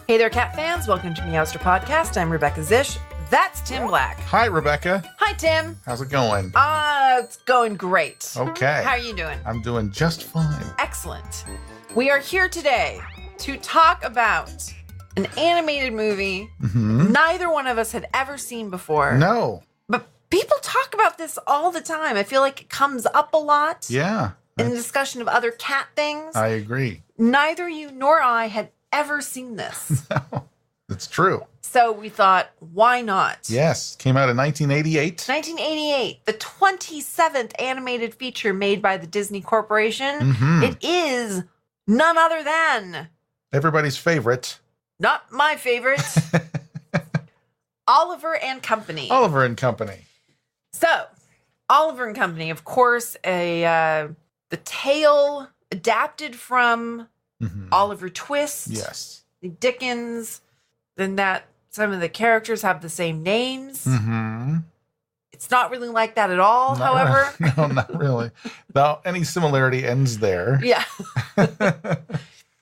Hey there, cat fans. Welcome to Meowster Podcast. I'm Rebecca Zish. That's Tim Black. Hi, Rebecca. Hi, Tim. How's it going? It's going great. Okay. How are you doing? I'm doing just fine. Excellent. We are here today to talk about an animated movie neither one of us had ever seen before. No. But people talk about this all the time. I feel like it comes up a lot. Yeah. In the discussion of other cat things. I agree. Neither you nor I had ever seen this. No. It's true. So we thought, why not? Yes. Came out in 1988. 1988, the 27th animated feature made by the Disney Corporation. It is none other than... Everybody's favorite. Not my favorite. Oliver and Company. Oliver and Company. So, Oliver and Company, of course, the tale adapted from Oliver Twist. Yes. Dickens. Then that some of the characters have the same names. It's not really like that at all, however. No, not really. Now, any similarity ends there. Yeah.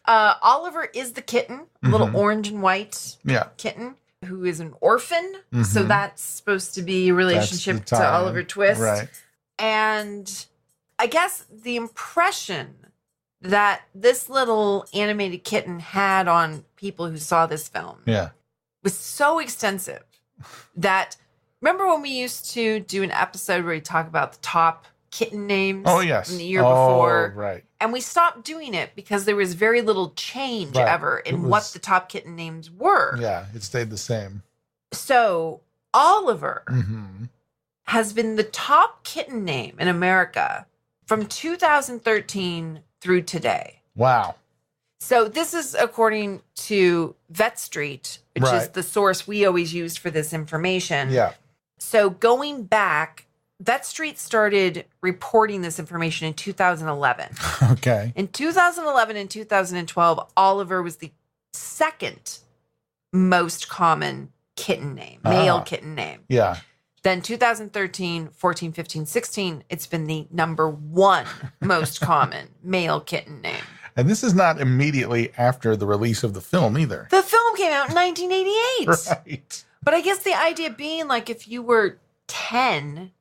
Oliver is the kitten, little orange and white kitten, who is an orphan. So that's supposed to be a relationship to Oliver Twist. Right. And I guess the impression that this little animated kitten had on people who saw this film was so extensive that, remember when we used to do an episode where we talk about the top kitten names? Oh, yes. From the year before. Right. And we stopped doing it because there was very little change ever in what the top kitten names were. Yeah, it stayed the same. So Oliver has been the top kitten name in America from 2013 through today. Wow. So this is according to Vet Street, which is the source we always used for this information. Yeah. So going back, Vet Street started reporting this information in 2011. Okay. In 2011 and 2012, Oliver was the second most common kitten name, male kitten name. Yeah. Then 2013, 14, 15, 16, it's been the number one most common male kitten name. And this is not immediately after the release of the film either. The film came out in 1988. Right. But I guess the idea being like if you were 10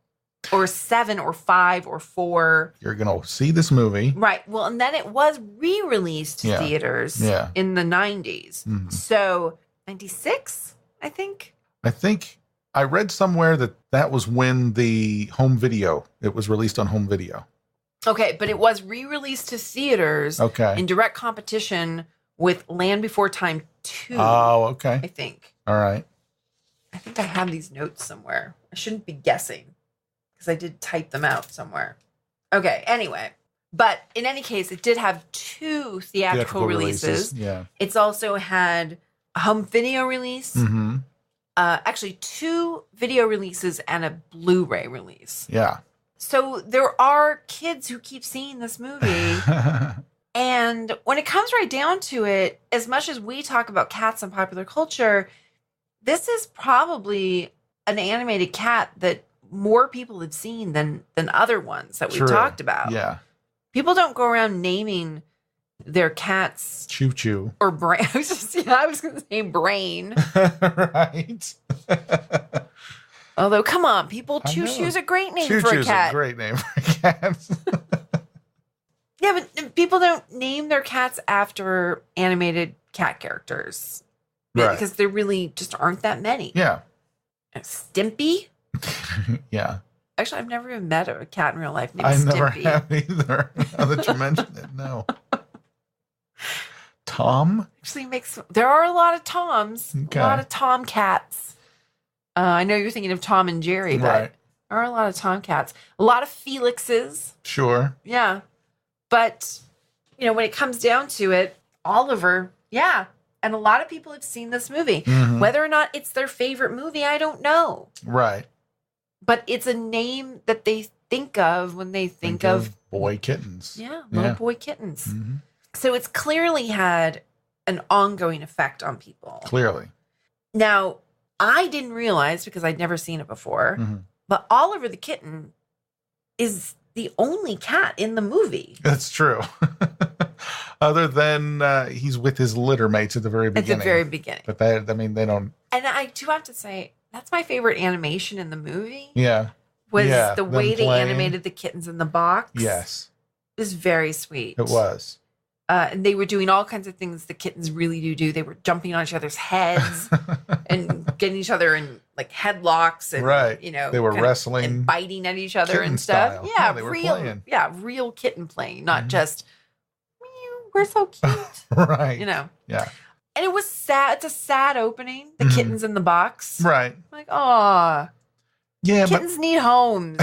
or 7 or 5 or 4. You're going to see this movie. Right. Well, and then it was re-released to theaters in the 90s. So 96, I think. I think I read somewhere that was when the it was released on home video. Okay, but it was re-released to theaters in direct competition with Land Before Time 2. Oh, okay. I think. All right. I think I have these notes somewhere. I shouldn't be guessing because I did type them out somewhere. Okay, anyway. But in any case, it did have 2 theatrical releases. Yeah. It's also had a home video release. Actually, 2 video releases and a Blu-ray release. Yeah. So there are kids who keep seeing this movie. And when it comes right down to it, as much as we talk about cats in popular culture, this is probably an animated cat that more people have seen than other ones that we talked about. Yeah. People don't go around naming their cats Choo Choo or Brain. I was going to say Brain. Right. Although, come on, people, Choo Choo's a great name for a cat. Choo Choo's a great name for a cat. Yeah, but people don't name their cats after animated cat characters. Right. Because there really just aren't that many. Yeah. Stimpy? Yeah. Actually, I've never even met a cat in real life named I Stimpy. never have either. Now that you mentioned it, no. Tom? Actually there are a lot of Toms. Okay. A lot of Tomcats. I know you're thinking of Tom and Jerry, but there are a lot of Tomcats. A lot of Felixes. Sure. Yeah. But, when it comes down to it, Oliver, and a lot of people have seen this movie. Whether or not it's their favorite movie, I don't know. Right. But it's a name that they think of when they think of boy kittens. Yeah, little boy kittens. So it's clearly had an ongoing effect on people. Clearly. Now, I didn't realize because I'd never seen it before, but Oliver the kitten is the only cat in the movie. That's true. Other than he's with his litter mates at the very beginning. At the very beginning. But they don't. And I do have to say, that's my favorite animation in the movie. Yeah. Was the way they animated the kittens in the box. Yes. It was very sweet. It was. And they were doing all kinds of things the kittens really do. They were jumping on each other's heads and getting each other in like headlocks and right. They were wrestling and biting at each other kitten and stuff. Style. Yeah, they were real playing. Yeah, real kitten playing, not just we're so cute. Right. Yeah. And it was sad. It's a sad opening. The kittens in the box. Right. Like, aw. Yeah, kittens need homes.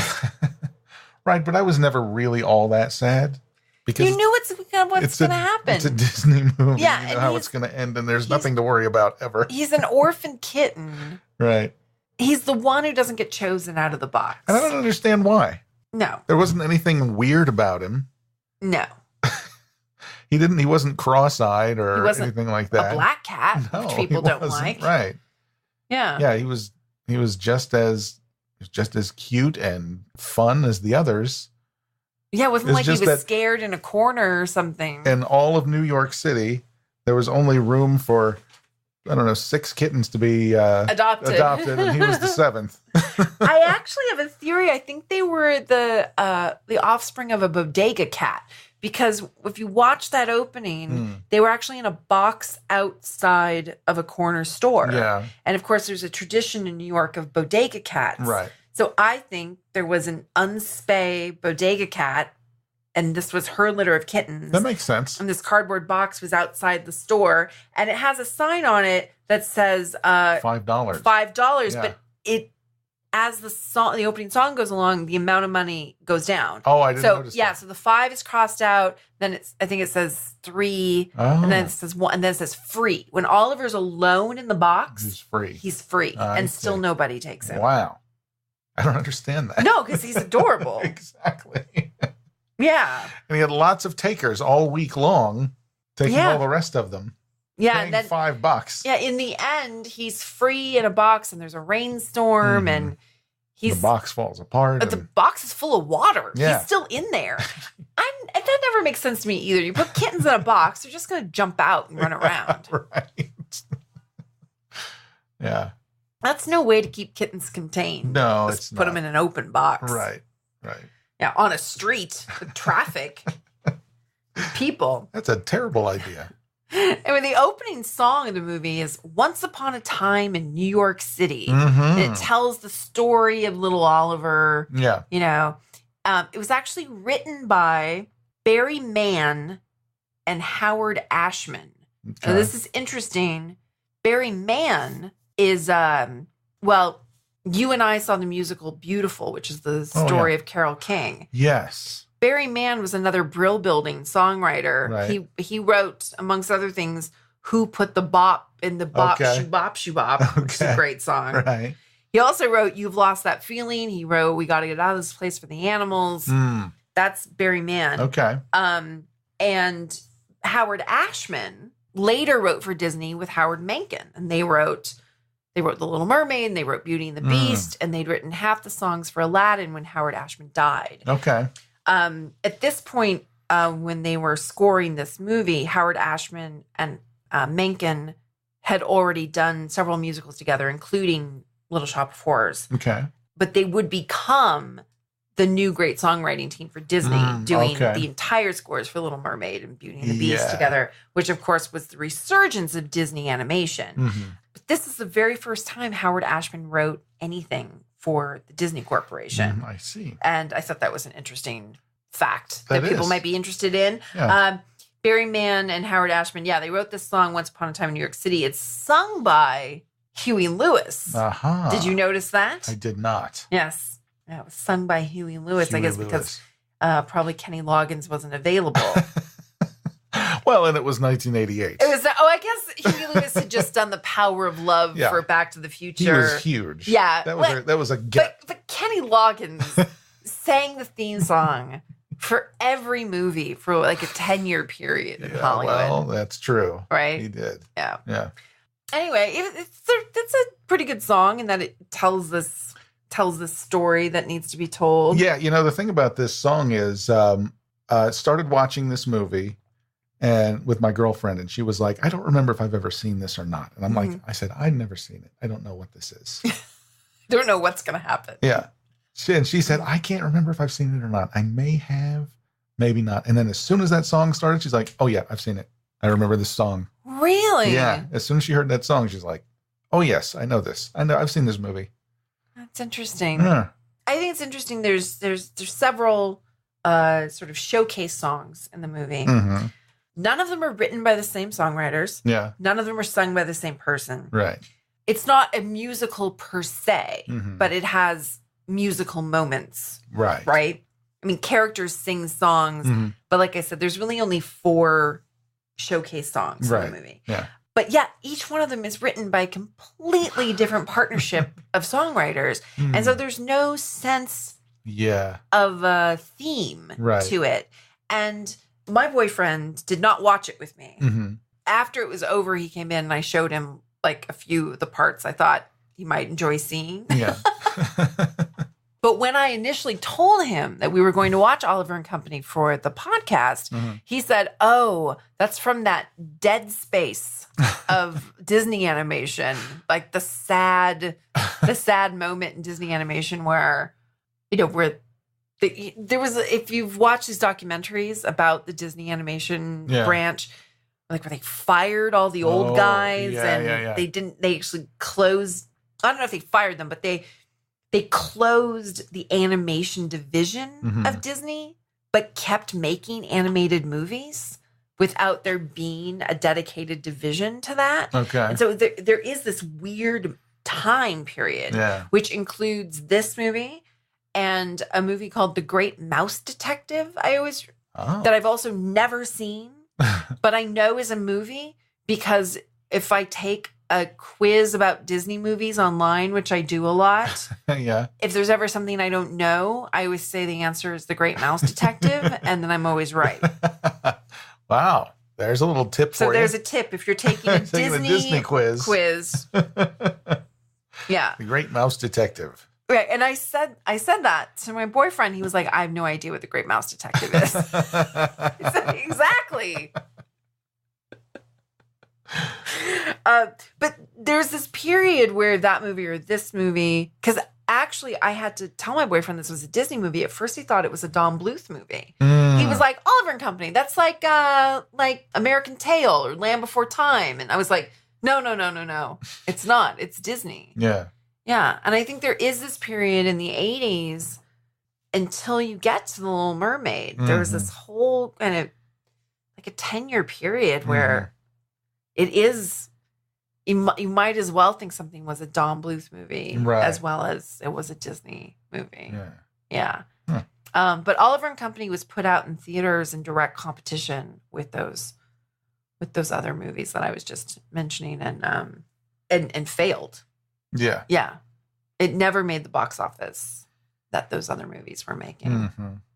Right, but I was never really all that sad. Because you knew what's going to happen. It's a Disney movie. Yeah, you know how it's going to end, and there's nothing to worry about ever. He's an orphan kitten. Right. He's the one who doesn't get chosen out of the box. And I don't understand why. No. There wasn't anything weird about him. No. He wasn't cross-eyed or anything like that. A black cat, which people don't like. Right. Yeah. Yeah, he was just as cute and fun as the others. Yeah, it wasn't like he was scared in a corner or something. In all of New York City, there was only room for, 6 kittens to be adopted, and he was the 7th. I actually have a theory. I think they were the offspring of a bodega cat, because if you watch that opening, they were actually in a box outside of a corner store. Yeah. And of course, there's a tradition in New York of bodega cats. Right. So I think there was an unspay bodega cat, and this was her litter of kittens. That makes sense. And this cardboard box was outside the store, and it has a sign on it that says $5. $5. Yeah. But as the opening song goes along, the amount of money goes down. Oh, I didn't notice that. So the 5 is crossed out. Then I think it says 3, and then it says 1, and then it says free. When Oliver's alone in the box, he's free, and still nobody takes him. Wow. I don't understand that. No, because he's adorable. Exactly. Yeah. And he had lots of takers all week long, taking all the rest of them. Yeah, and then $5. Yeah, in the end, he's free in a box, and there's a rainstorm, and the box falls apart. The box is full of water. Yeah. He's still in there. That never makes sense to me either. You put kittens in a box, they're just going to jump out and run around. Right. Yeah. That's no way to keep kittens contained. No, Just put them in an open box. Right. Yeah, on a street with traffic, people. That's a terrible idea. And the opening song of the movie is "Once Upon a Time in New York City." Mm-hmm. And it tells the story of little Oliver. Yeah. It was actually written by Barry Mann and Howard Ashman. Okay. So this is interesting. Barry Mann is, you and I saw the musical Beautiful, which is the story of Carole King. Yes. Barry Mann was another Brill Building songwriter. Right. He wrote, amongst other things, Who Put the Bop in the Bop, Shoe Bop, Shoe Bop, which is a great song. Right. He also wrote You've Lost That Feeling. He wrote We Gotta Get Out of This Place for the Animals. That's Barry Mann. Okay. And Howard Ashman later wrote for Disney with Howard Menken. And they wrote The Little Mermaid, and they wrote Beauty and the Beast, and they'd written half the songs for Aladdin when Howard Ashman died. Okay. At this point, when they were scoring this movie, Howard Ashman and Menken had already done several musicals together, including Little Shop of Horrors. Okay. But they would become the new great songwriting team for Disney, doing the entire scores for Little Mermaid and Beauty and the Beast together, which of course was the resurgence of Disney animation. Mm-hmm. But this is the very first time Howard Ashman wrote anything for the Disney Corporation. I see. And I thought that was an interesting fact that people might be interested in. Yeah. Barry Mann and Howard Ashman, they wrote this song Once Upon a Time in New York City. It's sung by Huey Lewis. Uh-huh. Did you notice that? I did not. Yes. Yeah, it was sung by Huey Lewis, I guess, because probably Kenny Loggins wasn't available. Well, and it was 1988. I guess Huey Lewis had just done The Power of Love for Back to the Future. He was huge. Yeah. That was a get. But Kenny Loggins sang the theme song for every movie for like a 10-year period in Hollywood. Well, that's true. Right? He did. Yeah. Yeah. Anyway, it's a pretty good song in that it tells this story that needs to be told. Yeah, the thing about this song is started watching this movie, and with my girlfriend, and she was like, I don't remember if I've ever seen this or not. And I'm like, I said, I've never seen it. I don't know what this is. Don't know what's going to happen. Yeah. She said, I can't remember if I've seen it or not. I may have, maybe not. And then as soon as that song started, she's like, oh yeah, I've seen it. I remember this song. Really? Yeah. As soon as she heard that song, she's like, oh yes, I know this. I've seen this movie. That's interesting. I think it's interesting. There's several sort of showcase songs in the movie. Mm-hmm. None of them are written by the same songwriters. Yeah. None of them are sung by the same person. Right. It's not a musical per se, but it has musical moments. Right. Right? I mean, characters sing songs, but like I said, there's really only 4 showcase songs in the movie. Yeah. But yeah, each one of them is written by a completely different partnership of songwriters. And so there's no sense of a theme to it. And my boyfriend did not watch it with me. After it was over, he came in and I showed him like a few of the parts I thought he might enjoy seeing. Yeah. But when I initially told him that we were going to watch Oliver and Company for the podcast, he said, oh, that's from that dead space of Disney animation, like the sad moment in Disney animation where, where there was, if you've watched these documentaries about the Disney animation branch, like where they fired all the old guys they actually closed, I don't know if they fired them, but they closed the animation division of Disney, but kept making animated movies without there being a dedicated division to that. Okay. And so there is this weird time period, which includes this movie and a movie called The Great Mouse Detective, that I've also never seen, but I know is a movie because if I take a quiz about Disney movies online, which I do a lot. If there's ever something I don't know, I always say the answer is The Great Mouse Detective, and then I'm always right. Wow. There's a little tip for you. So there's a tip if you're taking a Disney quiz. Yeah. The Great Mouse Detective. Right. And I said that to my boyfriend. He was like, I have no idea what The Great Mouse Detective is. I said, exactly. But there's this period where that movie or this movie, because actually I had to tell my boyfriend this was a Disney movie. At first he thought it was a Don Bluth movie. He was like, Oliver and Company, that's like American Tail or Land Before Time. And I was like, no. It's not. It's Disney. Yeah. Yeah. And I think there is this period in the 80s until you get to The Little Mermaid. There was this whole kind of like a 10-year period where it is, you might as well think something was a Don Bluth movie as well as it was a Disney movie. Yeah. But Oliver and Company was put out in theaters in direct competition with those other movies that I was just mentioning and failed. Yeah. Yeah. It never made the box office that those other movies were making.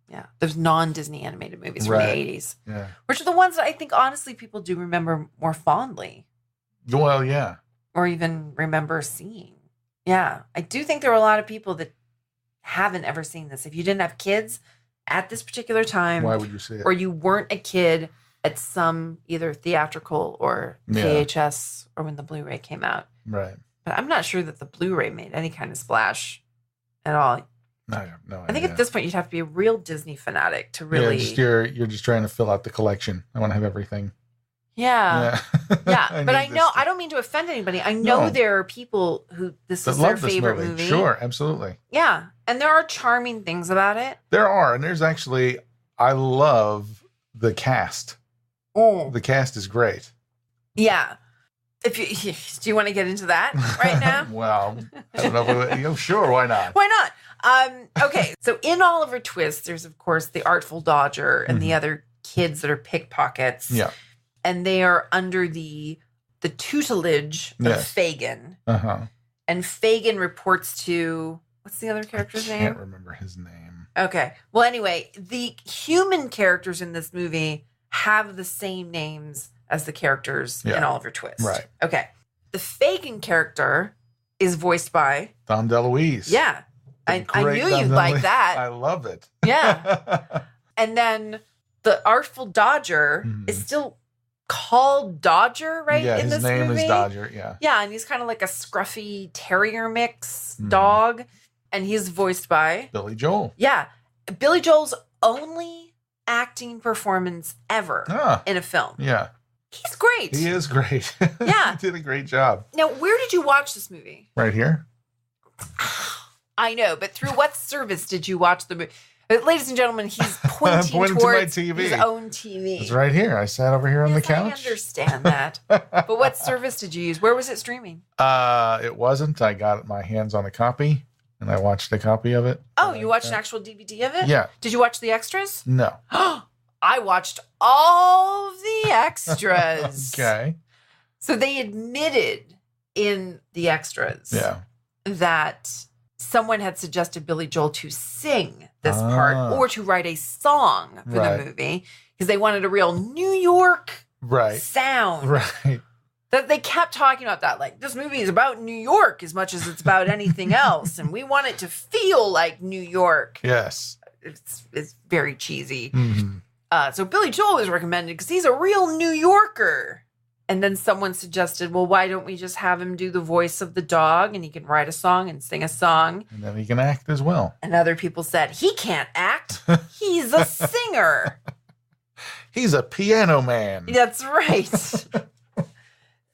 Yeah. Those non-Disney animated movies from the 80s. Yeah. Which are the ones that I think, honestly, people do remember more fondly. Well, yeah. Or even remember seeing. Yeah. I do think there are a lot of people that haven't ever seen this. If you didn't have kids at this particular time. Why would you see it? Or you weren't a kid at some either theatrical or VHS or when the Blu-ray came out. Right. But I'm not sure that the Blu-ray made any kind of splash at all. I have no idea. I think at this point you'd have to be a real Disney fanatic to really. Yeah, you're just trying to fill out the collection. I want to have everything. Yeah. Yeah. But I know, I don't mean to offend anybody. I know there are people who this is their favorite movie. Sure, absolutely. Yeah. And there are charming things about it. There are. And there's actually, I love the cast. Oh. The cast is great. Yeah. Do you want to get into that right now? Well, I don't know. Sure, why not? Why not? Okay, so in Oliver Twist, there's of course the Artful Dodger and the other kids that are pickpockets. Yeah, and they are under the tutelage of Fagin. And Fagin reports to what's the other character's name? I can't remember his name. Okay, well, anyway, the human characters in this movie have the same names as the characters in Oliver Twist. Right. Okay. The Fagin character is voiced by Dom DeLuise. Yeah. I knew you'd like that. I love it. Yeah. And then the Artful Dodger is still called Dodger, right? Yeah, in his this name movie? is Dodger, yeah. Yeah, and he's kind of like a scruffy terrier mix dog. And he's voiced by Billy Joel. Yeah. Billy Joel's only acting performance ever in a film. Yeah. He's great. He is great. Yeah. He did a great job. Now, where did you watch this movie? Right here. I know, but through what service did you watch the movie? Ladies and gentlemen, he's pointing to my towards TV. his own TV. It's right here. I sat over here on the couch. I understand that. But what service did you use? Where was it streaming? It wasn't. I got my hands on a copy, and I watched a copy of it. Oh, you watched an actual DVD of it? Yeah. Did you watch the extras? No. I watched all of the extras. Okay. So they admitted in the extras that someone had suggested Billy Joel to sing this part or to write a song for the movie because they wanted a real New York sound. Right. That they kept talking about that. Like, this movie is about New York as much as it's about anything else. And we want it to feel like New York. Yes. It's very cheesy. So Billy Joel was recommended because he's a real New Yorker. And then someone suggested, well, why don't we just have him do the voice of the dog and he can write a song and sing a song? And then he can act as well. And other people said, he can't act. He's a singer. He's a piano man. That's right.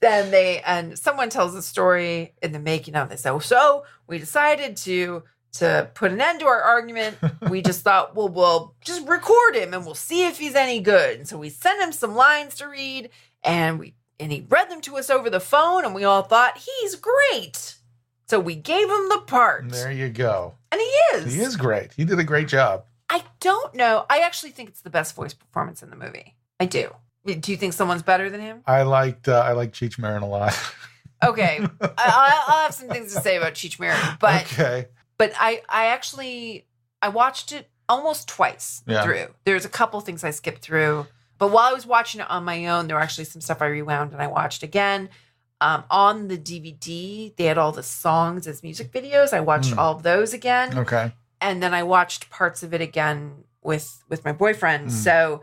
And someone tells a story in the making of this. So we decided to put an end to our argument. We just thought, well, we'll just record him and we'll see if he's any good. And so we sent him some lines to read and he read them to us over the phone and we all thought, he's great. So we gave him the part. There you go. And he is. He is great. He did a great job. I don't know. I actually think it's the best voice performance in the movie. I do. Do you think someone's better than him? I like Cheech Marin a lot. Okay. I'll have some things to say about Cheech Marin, but okay. But I watched it almost twice through. There's a couple things I skipped through, but while I was watching it on my own, there were actually some stuff I rewound and I watched again. On the DVD, they had all the songs as music videos. I watched all of those again. Okay. And then I watched parts of it again with my boyfriend. So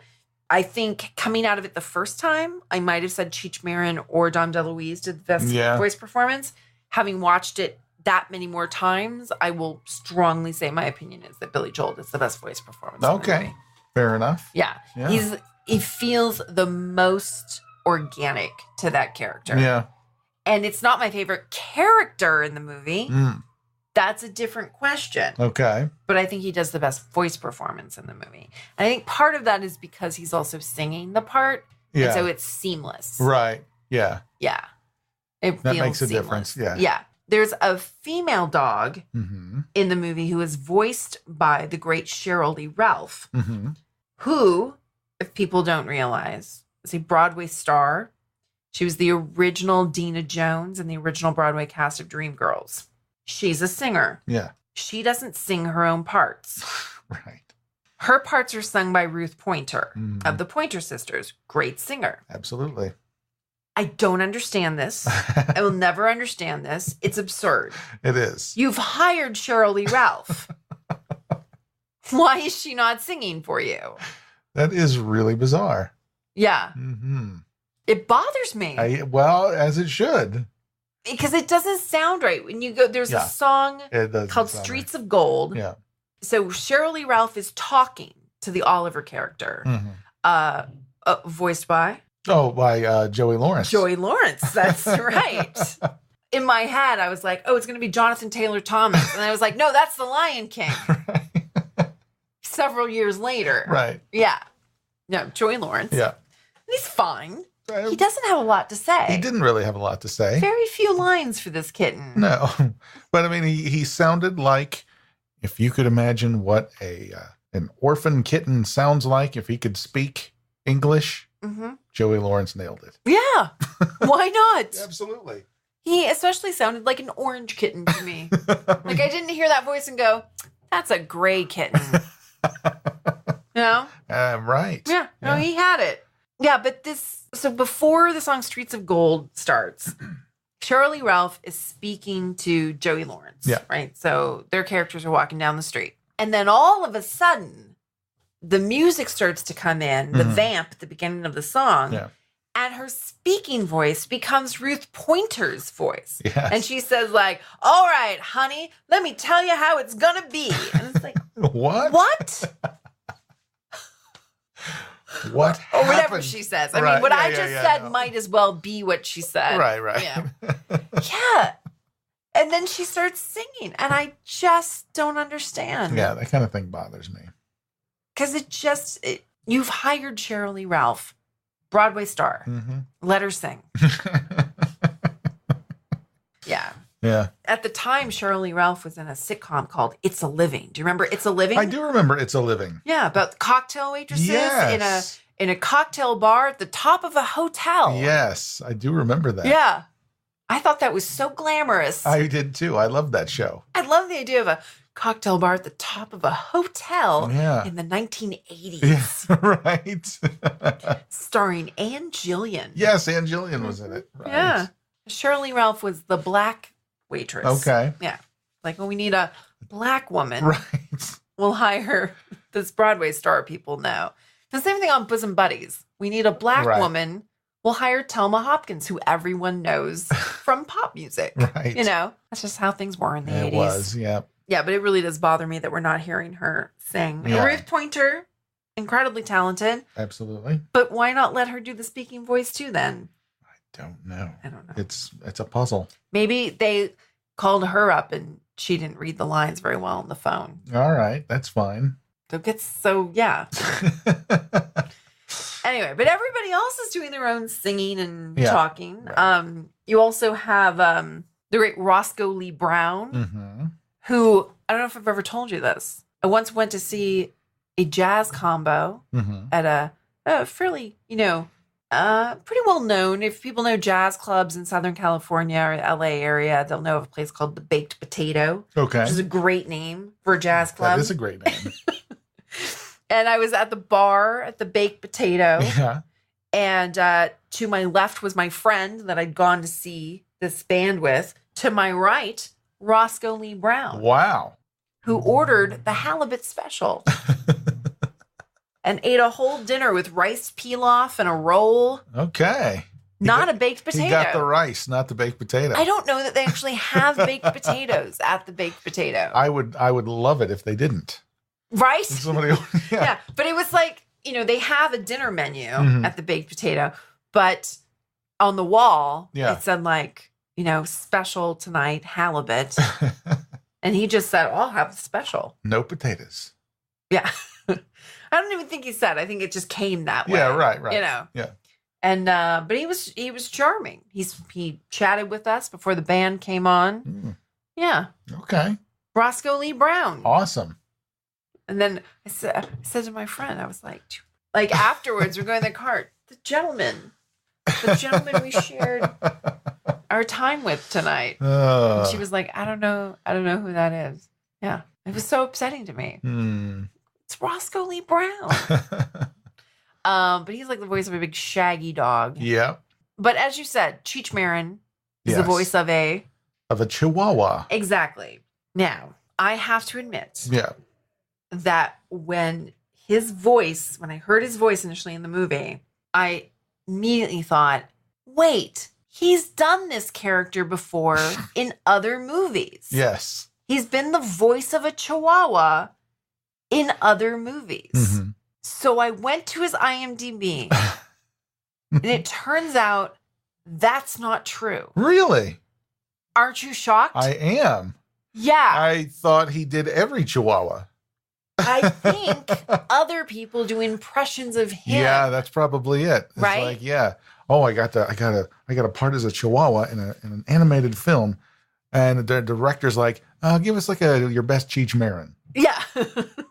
I think coming out of it the first time, I might have said Cheech Marin or Dom DeLuise did the best voice performance. Having watched it that many more times, I will strongly say my opinion is that Billy Joel is the best voice performance. Okay. In the movie. Fair enough. Yeah. He feels the most organic to that character. Yeah. And it's not my favorite character in the movie. That's a different question. Okay. But I think he does the best voice performance in the movie. And I think part of that is because he's also singing the part. Yeah. And so it's seamless. Right. Yeah. Yeah. That makes a seamless. difference. Yeah. Yeah. There's a female dog in the movie who is voiced by the great Cheryl Lee Ralph, who, if people don't realize, is a Broadway star. She was the original Dina Jones in the original Broadway cast of Dreamgirls. She's a singer. Yeah. She doesn't sing her own parts. Right. Her parts are sung by Ruth Pointer of the Pointer Sisters. Great singer. Absolutely. I don't understand this. I will never understand this. It's absurd. It is. You've hired Cheryl Lee Ralph. Why is she not singing for you? That is really bizarre. Yeah. It bothers me. As it should. Because it doesn't sound right. When you go, there's a song called Streets of Gold. Yeah. So Cheryl Lee Ralph is talking to the Oliver character, voiced by? By Joey Lawrence. Joey Lawrence, that's right. In my head, I was like, it's going to be Jonathan Taylor Thomas. And I was like, no, that's the Lion King. Right. Several years later. Right. Yeah. No, Joey Lawrence. Yeah. And he's fine. He doesn't have a lot to say. He didn't really have a lot to say. Very few lines for this kitten. No. But I mean, he sounded like, if you could imagine what an orphan kitten sounds like if he could speak English, Joey Lawrence nailed it. Yeah. Why not? Absolutely. He especially sounded like an orange kitten to me. Like I didn't hear that voice and go, that's a gray kitten. Right. Yeah. No, he had it. Yeah, but so before the song Streets of Gold starts, Cheryl Lee Ralph is speaking to Joey Lawrence. Yeah. Right. So their characters are walking down the street. And then all of a sudden, the music starts to come in, the vamp at the beginning of the song. Yeah. And her speaking voice becomes Ruth Pointer's voice. Yes. And she says, like, all right, honey, let me tell you how it's going to be. And it's like, what? What? What happened? Or whatever she says. I mean, what I just said might as well be what she said. Right. Yeah. Yeah. And then she starts singing. And I just don't understand. Yeah, that kind of thing bothers me. Because you've hired Cheryl Lee Ralph, Broadway star. Let her sing. Yeah. Yeah. At the time, Cheryl Lee Ralph was in a sitcom called It's a Living. Do you remember It's a Living? I do remember It's a Living. Yeah, about cocktail waitresses Yes. in a cocktail bar at the top of a hotel. Yes, I do remember that. Yeah. I thought that was so glamorous. I did too. I love that show. I love the idea of a cocktail bar at the top of a hotel in the 1980s. Yeah, right. Starring Ann Jillian. Yes, Ann Jillian was in it. Right. Yeah. Cheryl Lee Ralph was the black waitress. Okay. Yeah. Like, when we need a black woman, Right. we'll hire this Broadway star people know. The same thing on Bosom Buddies. We need a black woman. We'll hire Thelma Hopkins, who everyone knows from pop music. Right. You know, that's just how things were in the 80s. It was, yeah. Yeah, but it really does bother me that we're not hearing her sing. Yeah. Ruth Pointer, incredibly talented. Absolutely. But why not let her do the speaking voice too then? I don't know. It's a puzzle. Maybe they called her up and she didn't read the lines very well on the phone. All right, that's fine. Yeah. Anyway, but everybody else is doing their own singing and talking. Right. You also have the great Roscoe Lee Brown, who, I don't know if I've ever told you this. I once went to see a jazz combo at a fairly, pretty well known. If people know jazz clubs in Southern California or LA area, they'll know of a place called the Baked Potato. Okay. Which is a great name for a jazz club. That is a great name. And I was at the bar at the Baked Potato. Yeah. And to my left was my friend that I'd gone to see this band with. To my right, Roscoe Lee Brown. Wow. Who ordered the halibut special. And ate a whole dinner with rice pilaf and a roll. Okay. Not a baked potato. He got the rice, not the baked potato. I don't know that they actually have baked potatoes at the Baked Potato. I would love it if they didn't. Right? Somebody, yeah. But it was like, they have a dinner menu at the Baked Potato, but on the wall, it said like, special tonight, halibut. And he just said, I'll have a special. No potatoes. Yeah. I don't even think he said. I think it just came that way. Yeah, right. Yeah. And but he was charming. He chatted with us before the band came on. Yeah. Okay. Roscoe Lee Brown. Awesome. And then I said to my friend, I was like afterwards, we're going in the cart. The gentleman we shared our time with tonight. And she was like, I don't know who that is. Yeah. It was so upsetting to me. It's Roscoe Lee Brown. But he's like the voice of a big shaggy dog. Yeah. But as you said, Cheech Marin is the voice of a Chihuahua. Exactly. Now, I have to admit that when I heard his voice initially in the movie, I immediately thought, wait, he's done this character before in other movies. Yes. He's been the voice of a Chihuahua in other movies. So I went to his IMDb and it turns out that's not true. Really? Aren't you shocked? I am. Yeah. I thought he did every Chihuahua. I think other people do impressions of him. Yeah, that's probably it. It's right? Like, yeah. Oh, I got a part as a Chihuahua in an animated film, and the director's like, give us like your best Cheech Marin. Yeah.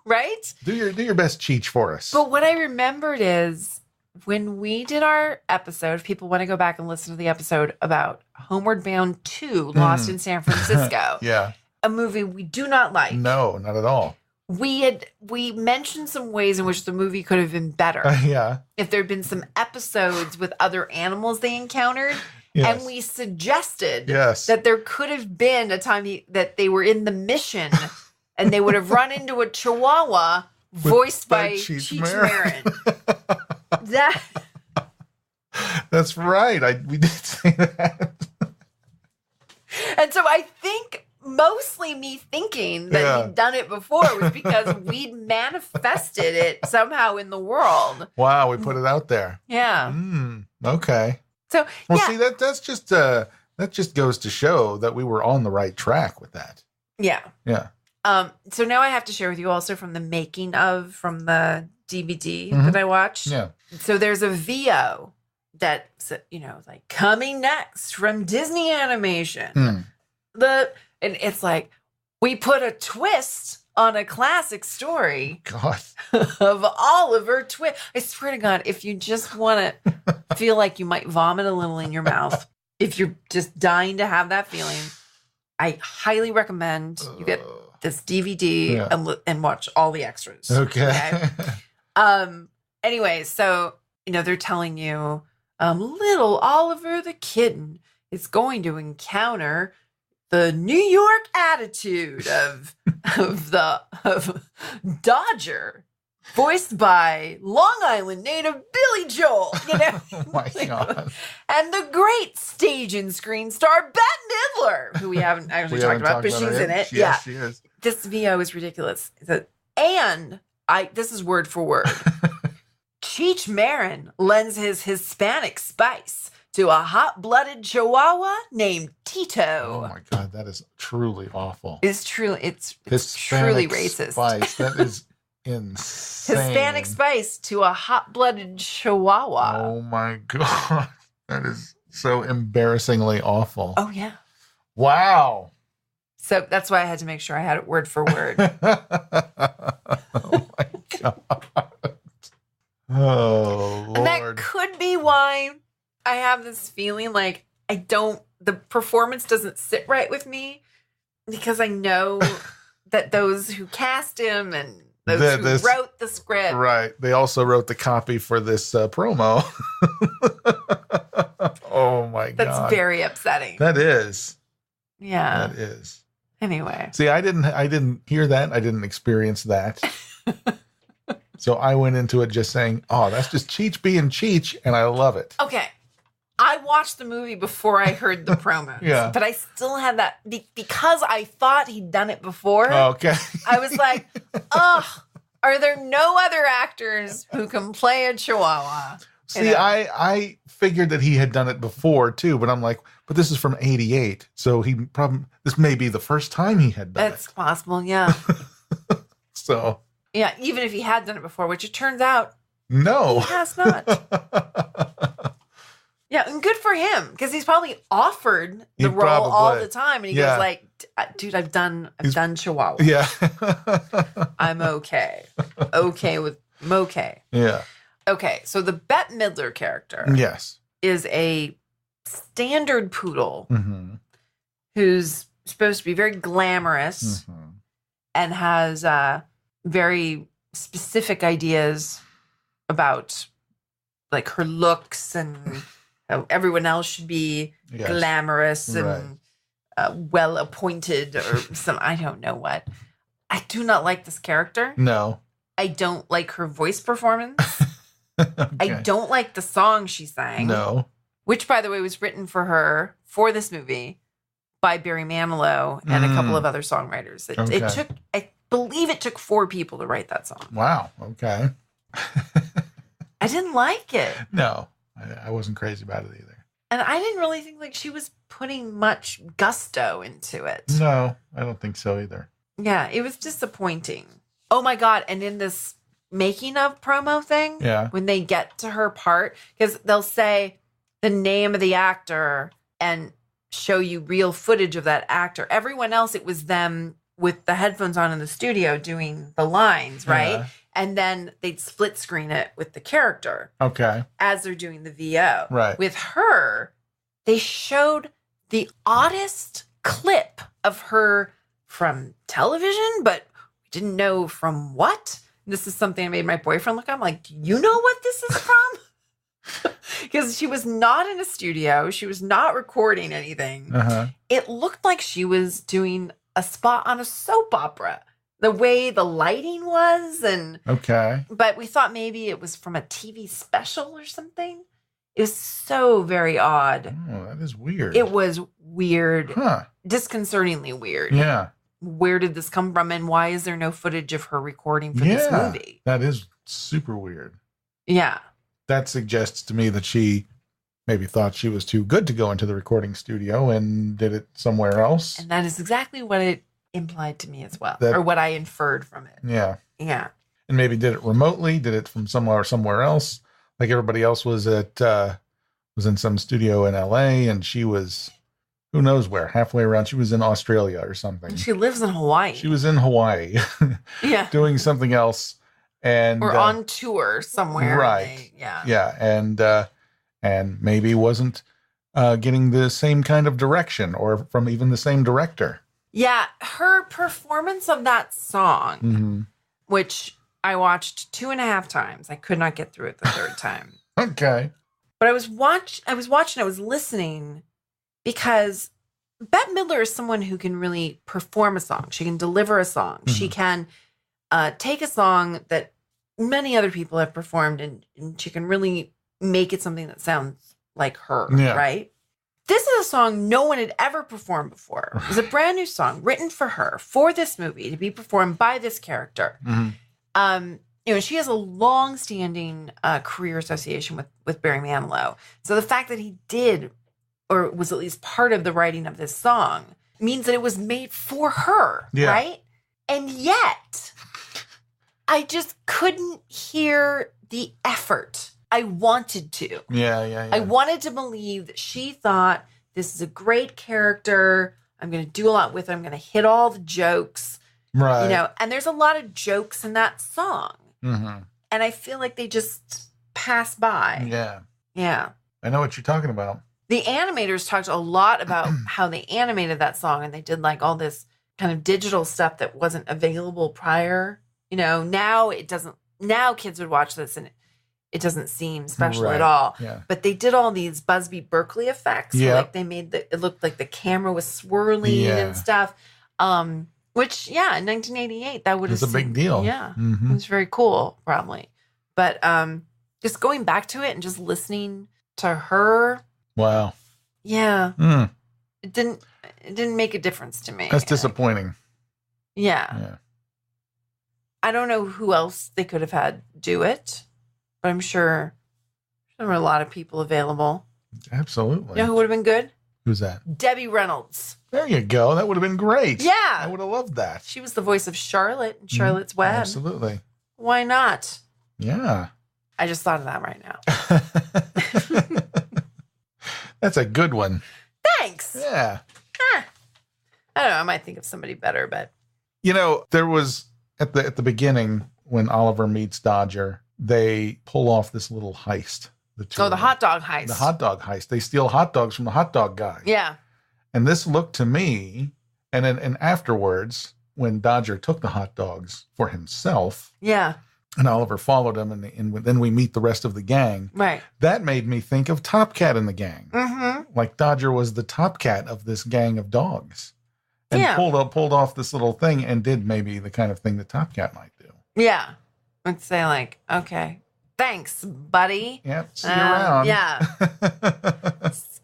Right? Do your best Cheech for us. But what I remembered is when we did our episode, if people want to go back and listen to the episode about Homeward Bound 2, Lost in San Francisco. Yeah. A movie we do not like. No, not at all. We mentioned some ways in which the movie could have been better. Yeah. If there had been some episodes with other animals they encountered. Yes. And we suggested that there could have been a time that they were in the mission and they would have run into a Chihuahua voiced by Cheech Marin. That's right. We did say that. And so I think mostly me thinking that he'd done it before was because we'd manifested it somehow in the world. Wow, we put it out there. Yeah. Okay. So see that's just that just goes to show that we were on the right track with that. Yeah. Yeah. So now I have to share with you also from the DVD that I watched. Yeah. So there's a VO that's, like coming next from Disney Animation. And it's like, we put a twist on a classic story of Oliver Twist. I swear to God, if you just want to feel like you might vomit a little in your mouth, if you're just dying to have that feeling, I highly recommend you get this DVD and watch all the extras. Okay. Anyway, so, they're telling you, little Oliver the kitten is going to encounter the New York attitude of Dodger, voiced by Long Island native Billy Joel, Oh my God. And the great stage and screen star Bette Midler, who we haven't actually talked about, but she's in it. Yes, she is. This VO is ridiculous. This is word for word. Cheech Marin lends his Hispanic spice to a hot-blooded Chihuahua named Tito. Oh my God, that is truly awful. It's truly racist. Spice. That is insane. Hispanic spice to a hot-blooded Chihuahua. Oh my God, that is so embarrassingly awful. Oh yeah. Wow. So that's why I had to make sure I had it word for word. Oh my God. Oh Lord. And that could be why I have this feeling like the performance doesn't sit right with me, because I know that those who cast him and those who wrote the script. Right. They also wrote the copy for this promo. Oh my God. That's very upsetting. That is. Yeah. That is. Anyway. See, I didn't hear that. I didn't experience that. So I went into it just saying, oh, that's just Cheech being Cheech, and I love it. Okay. I watched the movie before I heard the promos. Yeah. But I still had that, because I thought he'd done it before. Okay. I was like, are there no other actors who can play a Chihuahua? See, I figured that he had done it before, too, but I'm like, but this is from 88. So this may be the first time he had done it. That's possible, yeah. So. Yeah, even if he had done it before, which it turns out no, he has not. Yeah, and good for him, because he's probably offered the role all the time, and he goes like, "Dude, I've done Chihuahua. Yeah, I'm okay. Okay with Moke. Yeah. Okay, so the Bette Midler character, is a standard poodle who's supposed to be very glamorous and has very specific ideas about like her looks and how everyone else should be glamorous and well appointed or I don't know what. I do not like this character. No. I don't like her voice performance. Okay. I don't like the song she sang. No. Which, by the way, was written for her for this movie by Barry Manilow and a couple of other songwriters. It took, I believe it took 4 people to write that song. Wow. Okay. I didn't like it. No, I wasn't crazy about it either. And I didn't really think like she was putting much gusto into it. No, I don't think so either. Yeah, it was disappointing. Oh my God. And in this making of promo thing, when they get to her part, because they'll say the name of the actor and show you real footage of that actor. Everyone else, it was them with the headphones on in the studio doing the lines, right? Yeah. And then they'd split screen it with the character. Okay. As they're doing the VO. Right. With her, they showed the oddest clip of her from television, but we didn't know from what. This is something I made my boyfriend look at. I'm like, do you know what this is from? Because she was not in a studio. She was not recording anything. It looked like she was doing a spot on a soap opera. the way the lighting was. Okay. But we thought maybe it was from a TV special or something. It was so very odd. Oh, that is weird. It was weird. Huh. Disconcertingly weird. Yeah. Where did this come from, and why is there no footage of her recording for this movie? That is super weird. Yeah. That suggests to me that she maybe thought she was too good to go into the recording studio and did it somewhere else. And that is exactly what it implied to me as well, That- or what I inferred from it. Yeah. Yeah. And maybe did it remotely, did it from somewhere else. Like everybody else was was in some studio in LA, and she was who knows where, halfway around. She was in Australia or something. And she lives in Hawaii. She was in Hawaii yeah. doing something else. And or on tour somewhere. Right. Yeah. Yeah. And maybe wasn't getting the same kind of direction or from even the same director. Yeah. Her performance of that song, which I watched 2.5 times. I could not get through it the third time. Okay. But I was listening because Bette Midler is someone who can really perform a song. She can deliver a song. She can take a song that many other people have performed, and she can really make it something that sounds like her, right? This is a song no one had ever performed before. It was a brand new song written for her, for this movie, to be performed by this character. She has a long-standing career association with Barry Manilow. So the fact that he did, or was at least part of the writing of this song, means that it was made for her, right? And yet, I just couldn't hear the effort. I wanted to. Yeah. I wanted to believe that she thought, this is a great character. I'm going to do a lot with it. I'm going to hit all the jokes. Right. And there's a lot of jokes in that song. Mm-hmm. And I feel like they just pass by. Yeah. Yeah. I know what you're talking about. The animators talked a lot about how they animated that song, and they did like all this kind of digital stuff that wasn't available prior. Now kids would watch this and it doesn't seem special at all. Yeah. But they did all these Busby Berkeley effects. Yeah. Like they made it looked like the camera was swirling and stuff. Which, in 1988, that would have been a big deal. Yeah. It was very cool, probably. But just going back to it and just listening to her. Wow. Yeah. It didn't make a difference to me. That's disappointing. Yeah. I don't know who else they could have had do it, but I'm sure there were a lot of people available. Absolutely. You know who would have been good? Who's that? Debbie Reynolds. There you go. That would have been great. Yeah. I would have loved that. She was the voice of Charlotte in Charlotte's Web. Absolutely. Why not? Yeah. I just thought of that right now. That's a good one. Thanks. Yeah. I don't know. I might think of somebody better, but. There was at the beginning when Oliver meets Dodger, they pull off this little heist. The hot dog heist. The hot dog heist. They steal hot dogs from the hot dog guy. Yeah. And this looked to me, and afterwards, when Dodger took the hot dogs for himself. Yeah. And Oliver followed him, and then we meet the rest of the gang. Right. That made me think of Top Cat in the gang. Mm-hmm. Like Dodger was the top cat of this gang of dogs. And pulled off this little thing and did maybe the kind of thing that Top Cat might do. Yeah. I'd say like, okay, thanks, buddy. Yep. See you around. Yeah.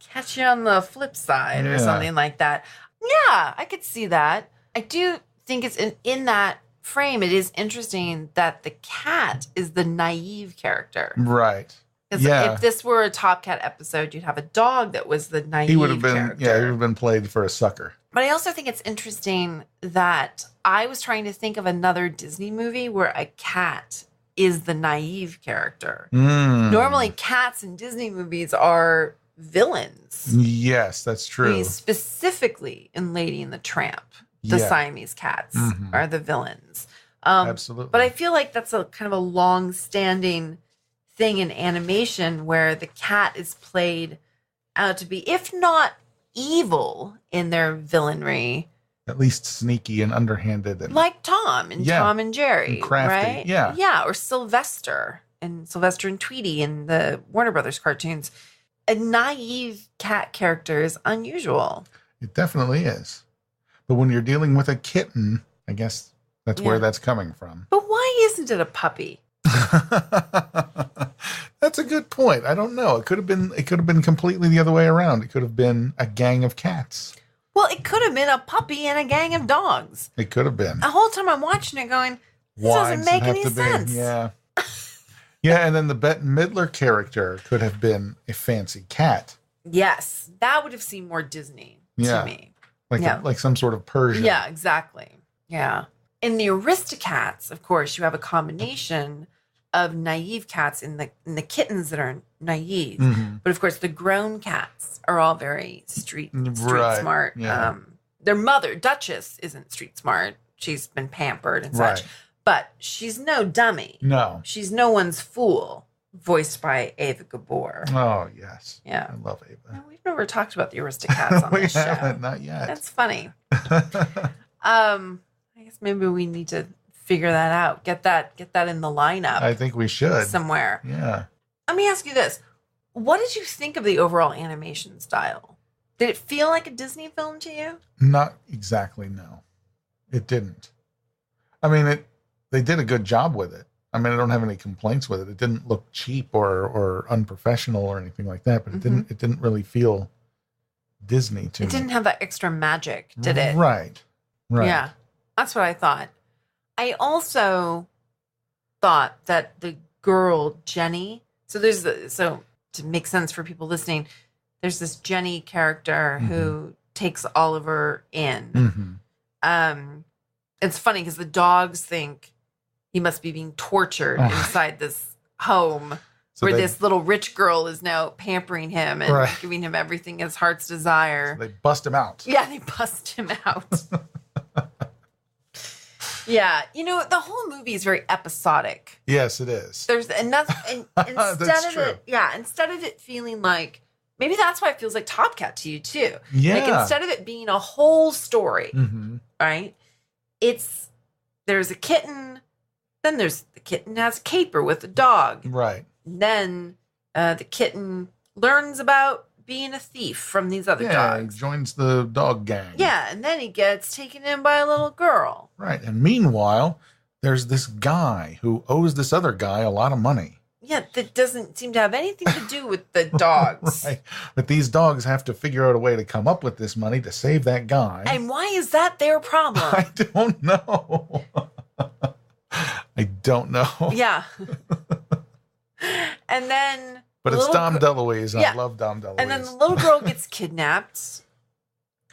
Catch you on the flip side or something like that. Yeah, I could see that. I do think it's in that frame, it is interesting that the cat is the naive character. Right. Because if this were a Top Cat episode, you'd have a dog that was the naive He would have been, character. he would have been played for a sucker. But I also think it's interesting that I was trying to think of another Disney movie where a cat is the naive character. Normally, cats in Disney movies are villains. Yes, that's true. Specifically in Lady and the Tramp, the Siamese cats are the villains. Absolutely. But I feel like that's a kind of a long-standing thing in animation where the cat is played out to be, if not evil in their villainry, at least sneaky and underhanded, and like Tom and Tom and Jerry, and crafty, right? Or Sylvester and Tweety in the Warner Brothers cartoons. A naive cat character is unusual. It definitely is. But when you're dealing with a kitten, I guess That's where that's coming from. But why isn't it a puppy? That's a good point. I don't know. It could have been completely the other way around. It could have been a gang of cats. Well, it could have been a puppy and a gang of dogs. It could have been. The whole time I'm watching it going, this doesn't make any sense. Yeah. Yeah, and then the Bette Midler character could have been a fancy cat. Yes, that would have seemed more Disney to me. Like some sort of Persian. Yeah, exactly. Yeah. In the Aristocats, of course, you have a combination of naive cats in the kittens that are naive. Mm-hmm. But of course, the grown cats are all very street smart. Yeah. Their mother, Duchess, isn't street smart. She's been pampered and such. But she's no dummy. No. She's no one's fool, voiced by Ava Gabor. Oh, yes. Yeah. I love Ava. No, we've never talked about the Aristocats on this show. We haven't, not yet. That's funny. I guess maybe we need to figure that out. Get that in the lineup. I think we should. Somewhere. Yeah. Let me ask you this. What did you think of the overall animation style? Did it feel like a Disney film to you? Not exactly, no. It didn't. I mean, they did a good job with it. I mean, I don't have any complaints with it. It didn't look cheap or unprofessional or anything like that, but it didn't really feel Disney to me. It didn't have that extra magic, did it? Right. Yeah. That's what I thought. I also thought that the girl, Jenny, so to make sense for people listening, there's this Jenny character who takes Oliver in. Mm-hmm. It's funny because the dogs think he must be being tortured inside this home where this little rich girl is now pampering him and giving him everything his heart's desire. So they bust him out. Yeah, they bust him out. Yeah, the whole movie is very episodic. Yes, it is. There's enough, and instead of it feeling like, maybe that's why it feels like Top Cat to you too. Yeah. Like instead of it being a whole story, right? There's a kitten, then there's the kitten has a caper with a dog. Right. Then the kitten learns about being a thief from these other dogs. He joins the dog gang. Yeah, and then he gets taken in by a little girl. Right. And meanwhile, there's this guy who owes this other guy a lot of money. Yeah, that doesn't seem to have anything to do with the dogs. Right. But these dogs have to figure out a way to come up with this money to save that guy. And why is that their problem? I don't know. I don't know. Yeah. And then... But it's Dom DeLuise, and I love Dom DeLuise. And then the little girl gets kidnapped.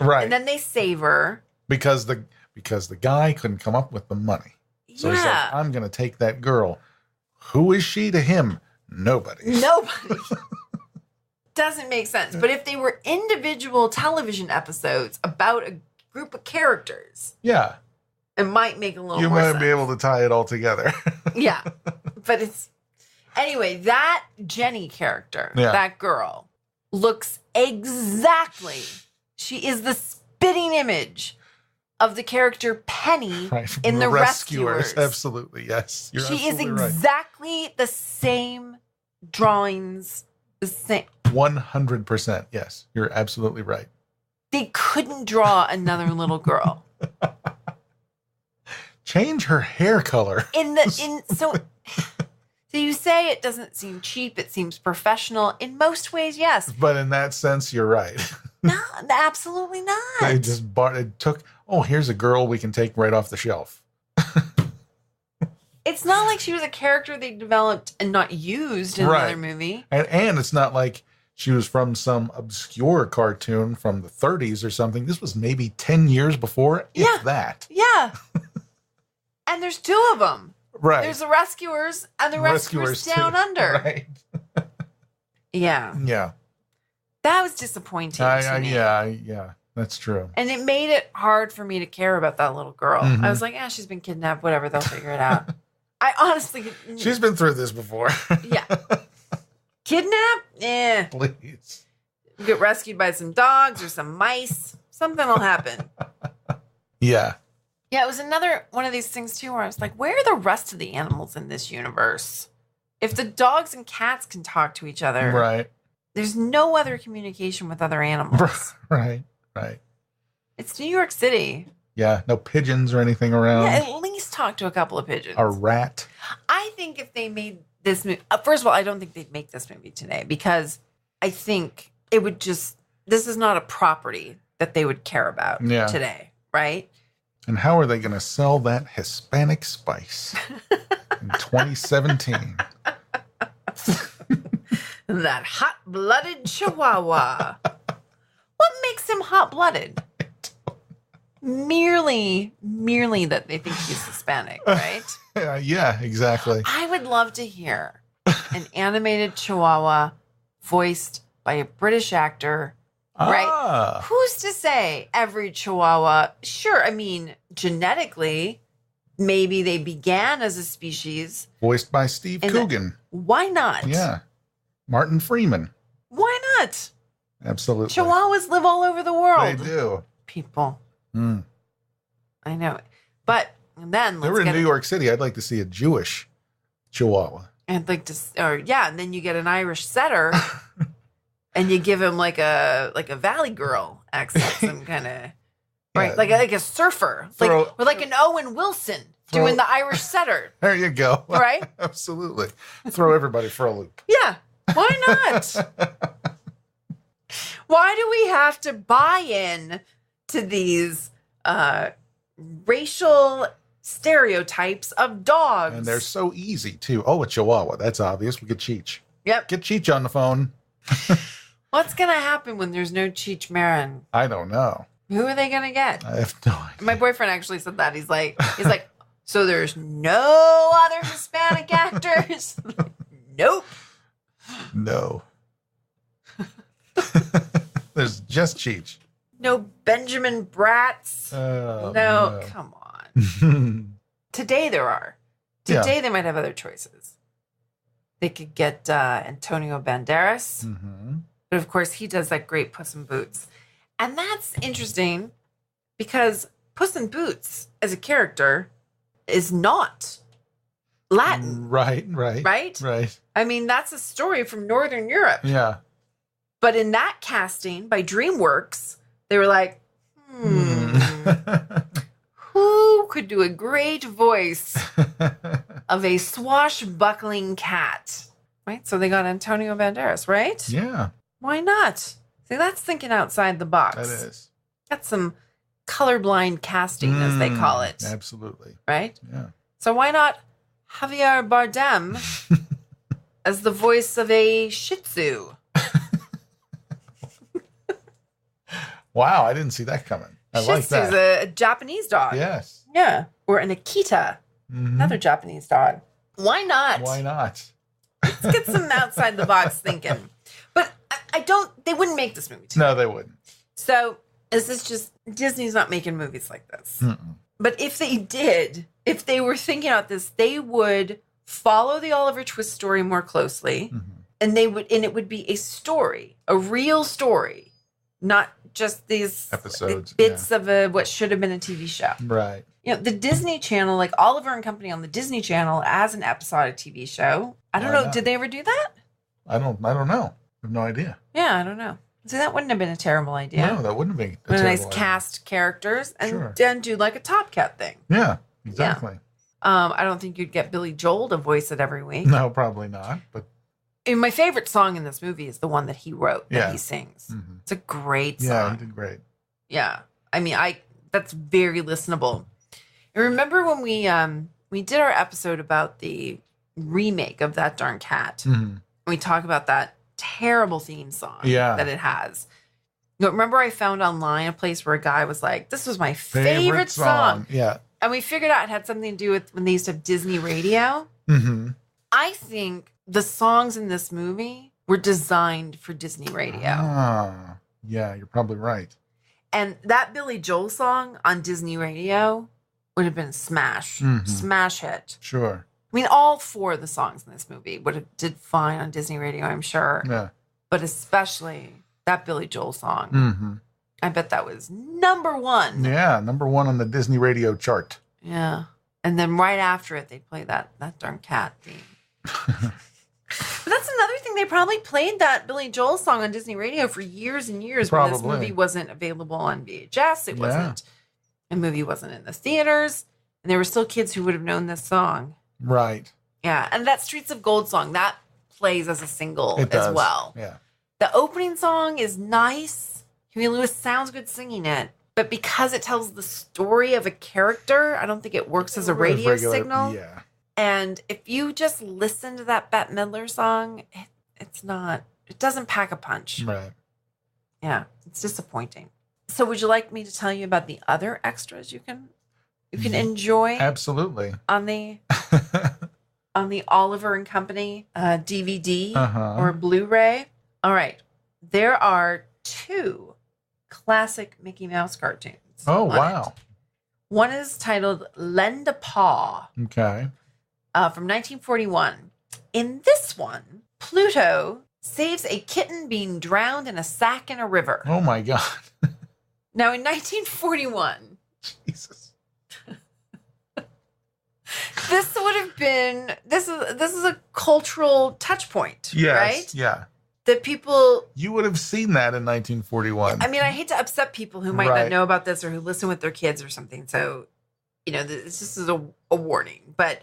Right. And then they save her. Because the guy couldn't come up with the money. So he's like, I'm going to take that girl. Who is she to him? Nobody. Doesn't make sense. But if they were individual television episodes about a group of characters. Yeah. It might make a little more sense. You sense. might be able to tie it all together. Yeah. But it's... Anyway, that Jenny character, that girl, looks exactly... She is the spitting image of the character Penny in The Rescuers. Absolutely, yes. She is exactly the same drawings, the same. 100%, yes. You're absolutely right. They couldn't draw another little girl. Change her hair color. So you say it doesn't seem cheap, it seems professional. In most ways, yes. But in that sense, you're right. No, absolutely not. They just here's a girl we can take right off the shelf. It's not like she was a character they developed and not used in another movie. And it's not like she was from some obscure cartoon from the 30s or something. This was maybe 10 years before, if that. Yeah. And there's two of them. Right. There's the Rescuers and the Rescuers Down Under. Right. Yeah. Yeah. That was disappointing to me. Yeah. That's true. And it made it hard for me to care about that little girl. I was like, she's been kidnapped. Whatever, they'll figure it out. I honestly... She's been through this before. Yeah. Kidnapped? Yeah. Please. Get rescued by some dogs or some mice. Something will happen. Yeah. Yeah, it was another one of these things, too, where I was like, where are the rest of the animals in this universe? If the dogs and cats can talk to each other... Right. There's no other communication with other animals. Right. It's New York City. Yeah, no pigeons or anything around. Yeah, at least least talk to a couple of pigeons. A rat. I think if they made this movie, first of all, I don't think they'd make this movie today because I think it would just, this is not a property that they would care about today, right? And how are they going to sell that Hispanic spice in 2017? That hot-blooded Chihuahua. What makes him hot-blooded? Merely that they think he's Hispanic, right? Yeah, exactly. I would love to hear an animated Chihuahua voiced by a British actor, right? Who's to say every Chihuahua? Sure, I mean, genetically, maybe they began as a species. Voiced by Steve Coogan. Why not? Yeah. Martin Freeman. Why not? Absolutely. Chihuahuas live all over the world. They do. People. I know. But then they were in New York City. I'd like to see a Jewish Chihuahua. I'd like to, and then you get an Irish setter, and you give him like a Valley Girl accent, some kind of right, like a surfer, like an Owen Wilson doing the Irish setter. There you go. Right? Absolutely. Throw everybody for a loop. Yeah. Why not? Why do we have to buy in to these racial stereotypes of dogs? And they're so easy, too. Oh, a Chihuahua. That's obvious. We get Cheech. Yep. Get Cheech on the phone. What's going to happen when there's no Cheech Marin? I don't know. Who are they going to get? I have no idea. My boyfriend actually said that. He's like, so there's no other Hispanic actors? Nope. No. There's just Cheech. No Benjamin Bratz. No, come on. Today there are. Today they might have other choices. They could get Antonio Banderas. But of course, he does that great Puss in Boots. And that's interesting because Puss in Boots as a character is not Latin. Right? I mean, that's a story from Northern Europe. Yeah. But in that casting by DreamWorks, they were like, who could do a great voice of a swashbuckling cat? Right? So they got Antonio Banderas, right? Yeah. Why not? See, that's thinking outside the box. That is. That's some colorblind casting, as they call it. Absolutely. Right? Yeah. So why not Javier Bardem as the voice of a Shih Tzu? Wow, I didn't see that coming. I like that. Shih Tzu's a Japanese dog. Yes. Yeah. Or an Akita, another Japanese dog. Why not? Why not? Let's get some outside the box thinking. But they wouldn't make this movie today. No, they wouldn't. So is this just, Disney's not making movies like this. But if they did, if they were thinking about this, they would follow the Oliver Twist story more closely. And it would be a story, a real story, not just these episodes, bits of what should have been a TV show. Right. You know, the Disney Channel, like Oliver and Company on the Disney Channel as an episodic TV show. I don't know. Did they ever do that? I don't know. I have no idea. Yeah, I don't know. See, that wouldn't have been a terrible idea. No, that wouldn't be a nice cast characters and then do like a Top Cat thing. Yeah, exactly. Yeah. I don't think you'd get Billy Joel to voice it every week. No, probably not. But my favorite song in this movie is the one that he wrote, that he sings. It's a great song. Yeah, he did great. Yeah. I mean, that's very listenable. And remember when we did our episode about the remake of That Darn Cat? We talk about that terrible theme song that it has. You know, remember I found online a place where a guy was like, this was my favorite song. Yeah. And we figured out it had something to do with when they used to have Disney radio. I think the songs in this movie were designed for Disney radio. Yeah, you're probably right. And that Billy Joel song on Disney radio would have been a smash hit. Sure. I mean, all four of the songs in this movie would have did fine on Disney radio, I'm sure. Yeah. But especially that Billy Joel song. I bet that was number one. Yeah, number one on the Disney radio chart. Yeah. And then right after it, they'd play that darn cat theme. But that's another thing. They probably played that Billy Joel song on Disney radio for years and years when this movie wasn't available on VHS. It wasn't. The movie wasn't in the theaters. And there were still kids who would have known this song. Right. Yeah. And that Streets of Gold song, that plays as a single as well. Yeah. The opening song is nice. Huey Lewis sounds good singing it. But because it tells the story of a character, I don't think it works as a radio signal. Yeah. And if you just listen to that Bette Midler song, it doesn't pack a punch. Right. Yeah, it's disappointing. So would you like me to tell you about the other extras you can enjoy? Absolutely. On the Oliver and Company DVD or Blu-ray. All right. There are 2 classic Mickey Mouse cartoons. Oh, wow. One is titled Lend a Paw. Okay. From 1941. In this one, Pluto saves a kitten being drowned in a sack in a river. Oh, my God. Now, in 1941, Jesus. this would have been this is a cultural touch point, Yes, right? yeah. That people, you would have seen that in 1941. I mean, I hate to upset people who might not know about this or who listen with their kids or something. So, this just is a warning. But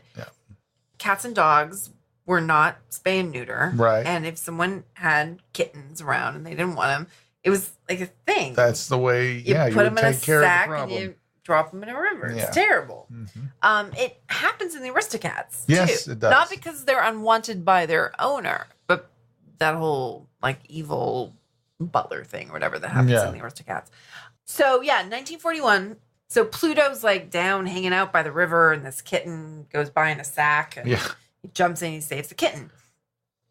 cats and dogs were not spay and neuter. Right. And if someone had kittens around and they didn't want them, it was like a thing. That's the way, you put them in a sack and you drop them in a river. It's terrible. Mm-hmm. It happens in the Aristocats, yes, too. It does. Not because they're unwanted by their owner, but that whole, evil butler thing or whatever that happens in the Aristocats. So, 1941. So Pluto's, down hanging out by the river, and this kitten goes by in a sack, and he jumps in, he saves the kitten.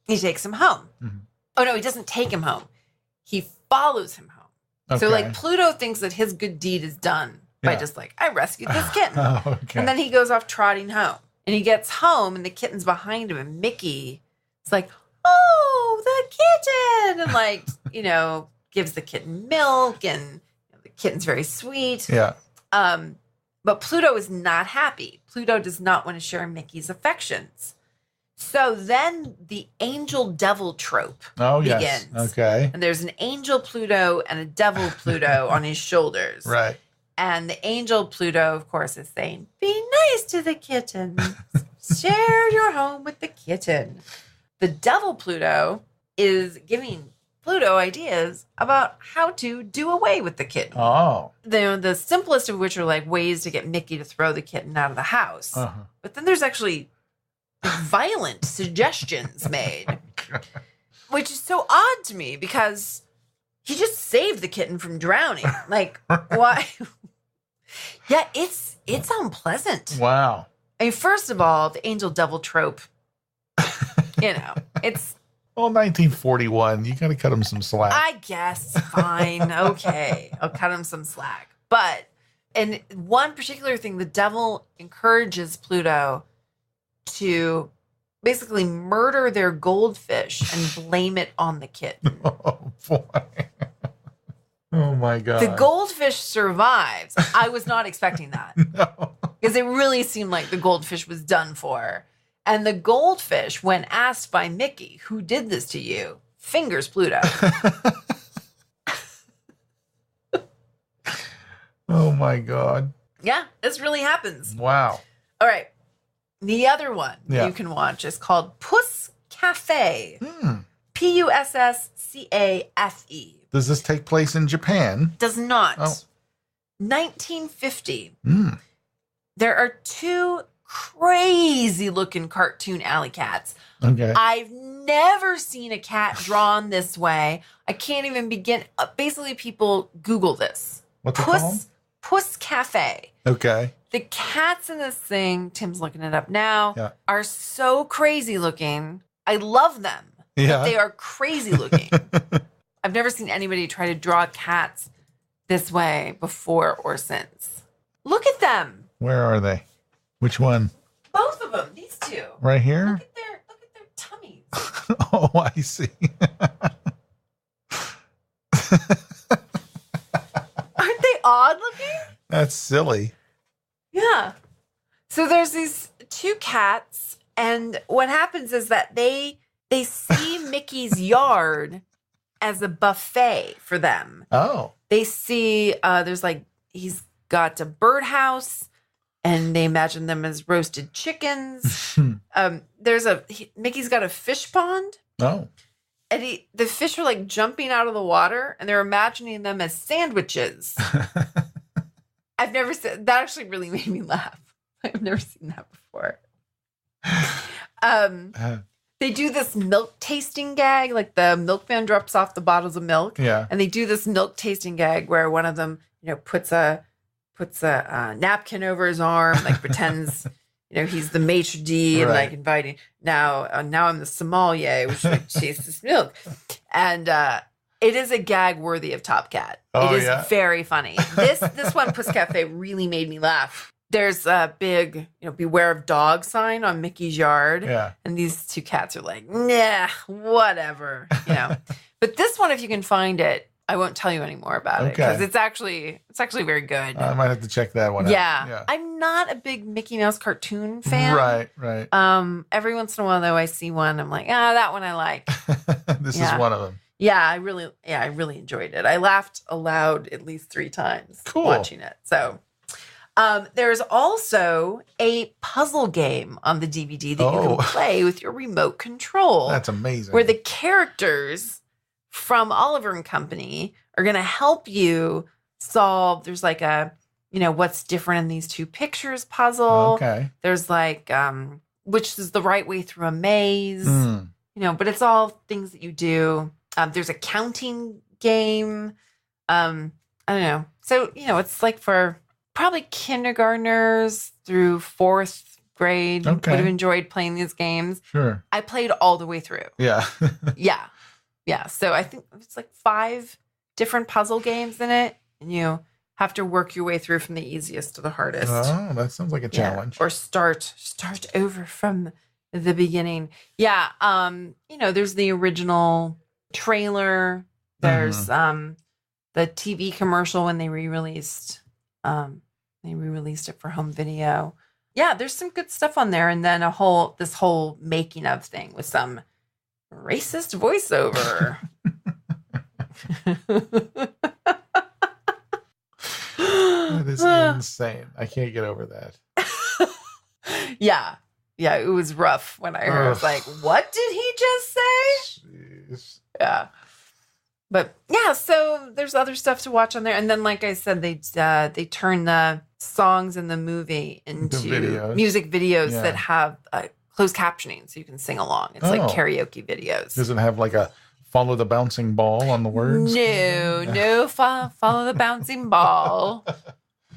He takes him home. Mm-hmm. Oh, no, he doesn't take him home. He follows him home. Okay. So, Pluto thinks that his good deed is done by just, I rescued this kitten. Okay. And then he goes off trotting home. And he gets home, and the kitten's behind him, and Mickey is like, oh, the kitten! And, gives the kitten milk, and the kitten's very sweet. Yeah. But Pluto is not happy. Pluto does not want to share Mickey's affections. So then the angel devil trope begins. Okay. And there's an angel Pluto and a devil Pluto on his shoulders. Right. And the angel Pluto, of course, is saying, be nice to the kitten. Share your home with the kitten. The devil Pluto is giving Pluto ideas about how to do away with the kitten. Oh. The simplest of which are ways to get Mickey to throw the kitten out of the house. Uh-huh. But then there's actually violent suggestions made, which is so odd to me because he just saved the kitten from drowning. Why? Yeah, it's unpleasant. Wow. I mean, first of all, the angel devil trope, it's... Well, 1941, you got to cut him some slack. I guess. Fine. Okay. I'll cut him some slack. But, and one particular thing, the devil encourages Pluto to basically murder their goldfish and blame it on the kitten. Oh, boy. Oh, my God. The goldfish survives. I was not expecting that. No. Because it really seemed like the goldfish was done for. And the goldfish, when asked by Mickey, who did this to you, fingers Pluto. Oh, my God. Yeah, this really happens. Wow. All right. The other one you can watch is called Puss Cafe. Puscafe. Does this take place in Japan? Does not. Oh. 1950. There are 2 crazy-looking cartoon alley cats. Okay. I've never seen a cat drawn this way. I can't even begin. Basically, people Google this. What's it called? Puss Cafe. Okay. The cats in this thing, Tim's looking it up now, are so crazy looking. I love them. Yeah. But they are crazy looking. I've never seen anybody try to draw cats this way before or since. Look at them. Where are they? Which one? Both of them. These 2. Right here? Look at their tummies. Oh, I see. Aren't they odd looking? That's silly. Yeah. So there's these 2 cats, and what happens is that they see Mickey's yard as a buffet for them. Oh. They see there's he's got a birdhouse and they imagine them as roasted chickens. Mickey's got a fish pond. Oh. And the fish are like jumping out of the water, and they're imagining them as sandwiches. I've never seen that. Actually, really made me laugh. I've never seen that before. They do this milk tasting gag, like the milkman drops off the bottles of milk. Yeah. And they do this milk tasting gag where one of them, puts a napkin over his arm, like pretends, he's the maitre d' and like inviting. Now I'm the sommelier, which tastes this milk, and it is a gag worthy of Top Cat. Oh, it is very funny. This one, Puss Cafe, really made me laugh. There's a big, beware of dog sign on Mickey's yard. Yeah. And these two cats are like, nah, whatever, But this one, if you can find it, I won't tell you any more about it because it's actually very good. I might have to check that one out. Yeah. I'm not a big Mickey Mouse cartoon fan. Right. Every once in a while, though, I see one. I'm like, that one I like. This is one of them. Yeah, I really enjoyed it. I laughed aloud at least 3 times watching it. So there's also a puzzle game on the DVD that you can play with your remote control. That's amazing. Where the characters from Oliver and Company are going to help you solve. There's like a, what's different in these 2 pictures puzzle. Okay. There's like, which is the right way through a maze, but it's all things that you do. There's a counting game. I don't know. So, it's like for probably kindergartners through 4th grade would have enjoyed playing these games. Sure. I played all the way through. Yeah. Yeah. So I think it's like 5 different puzzle games in it. And you have to work your way through from the easiest to the hardest. Oh, that sounds like a challenge. Or start over from the beginning. Yeah. There's the original trailer. There's the TV commercial when they re-released it for home video. Yeah, there's some good stuff on there, and then this whole making of thing with some racist voiceover. That is insane. I can't get over that. Yeah, it was rough when I heard. I was like, what did he just say? Jeez. Yeah. But yeah, so there's other stuff to watch on there. And then, like I said, they turn the songs in the movie into music videos that have closed captioning, so you can sing along. It's like karaoke videos. Does it have like a follow the bouncing ball on the words? No, follow the bouncing ball.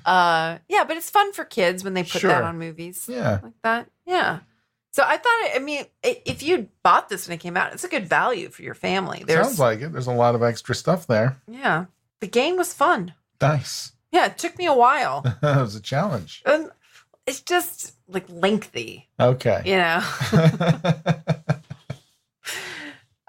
Yeah, but it's fun for kids when they put that on movies. Yeah. Like that. Yeah. So I thought, if you bought this when it came out, it's a good value for your family. Sounds like it. There's a lot of extra stuff there. Yeah. The game was fun. Nice. Yeah, it took me a while. It was a challenge. It's just like lengthy. Okay. I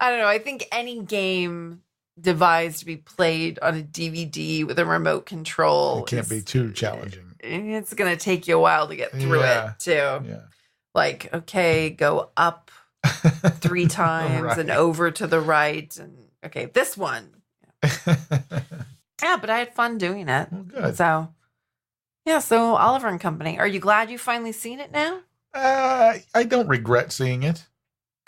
don't know. I think any game devised to be played on a DVD with a remote control. It can't be too challenging. It's going to take you a while to get through it, too. Yeah. Like, okay, go up 3 times and over to the right. And okay, this one. Yeah, but I had fun doing it. Well, good. So Oliver and Company. Are you glad you finally seen it now? I don't regret seeing it.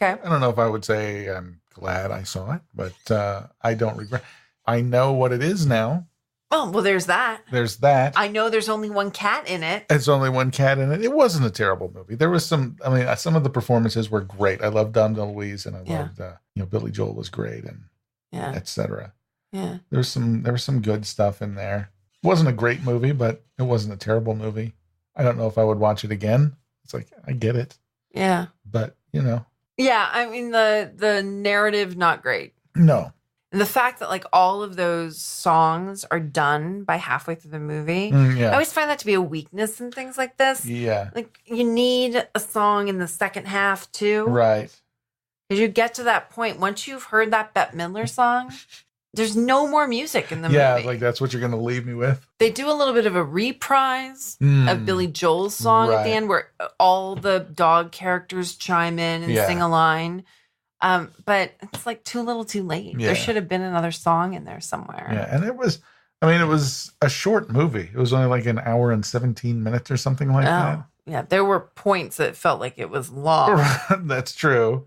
Okay. I don't know if I would say I'm glad I saw it, but I don't regret. I know what it is now. Oh, well, there's that. There's that. I know there's only one cat in it. It's only one cat in it. It wasn't a terrible movie. There was some of the performances were great. I loved Dom DeLuise, and I loved, Billy Joel was great, and et cetera. Yeah. There was some good stuff in there. It wasn't a great movie, but it wasn't a terrible movie. I don't know if I would watch it again. It's like, I get it. Yeah. But, Yeah, I mean, the narrative, not great. No. And the fact that like all of those songs are done by halfway through the movie, I always find that to be a weakness in things like this. Yeah. Like you need a song in the second half too. Right. Because you get to that point, once you've heard that Bette Midler song, there's no more music in the movie. Yeah, like that's what you're going to leave me with. They do a little bit of a reprise of Billy Joel's song at the end where all the dog characters chime in and sing a line. But it's like too little too late. Yeah. There should have been another song in there somewhere. Yeah, and it was, I mean, it was a short movie. It was only like an hour and 17 minutes or something like that. Yeah, there were points that felt like it was long. That's true.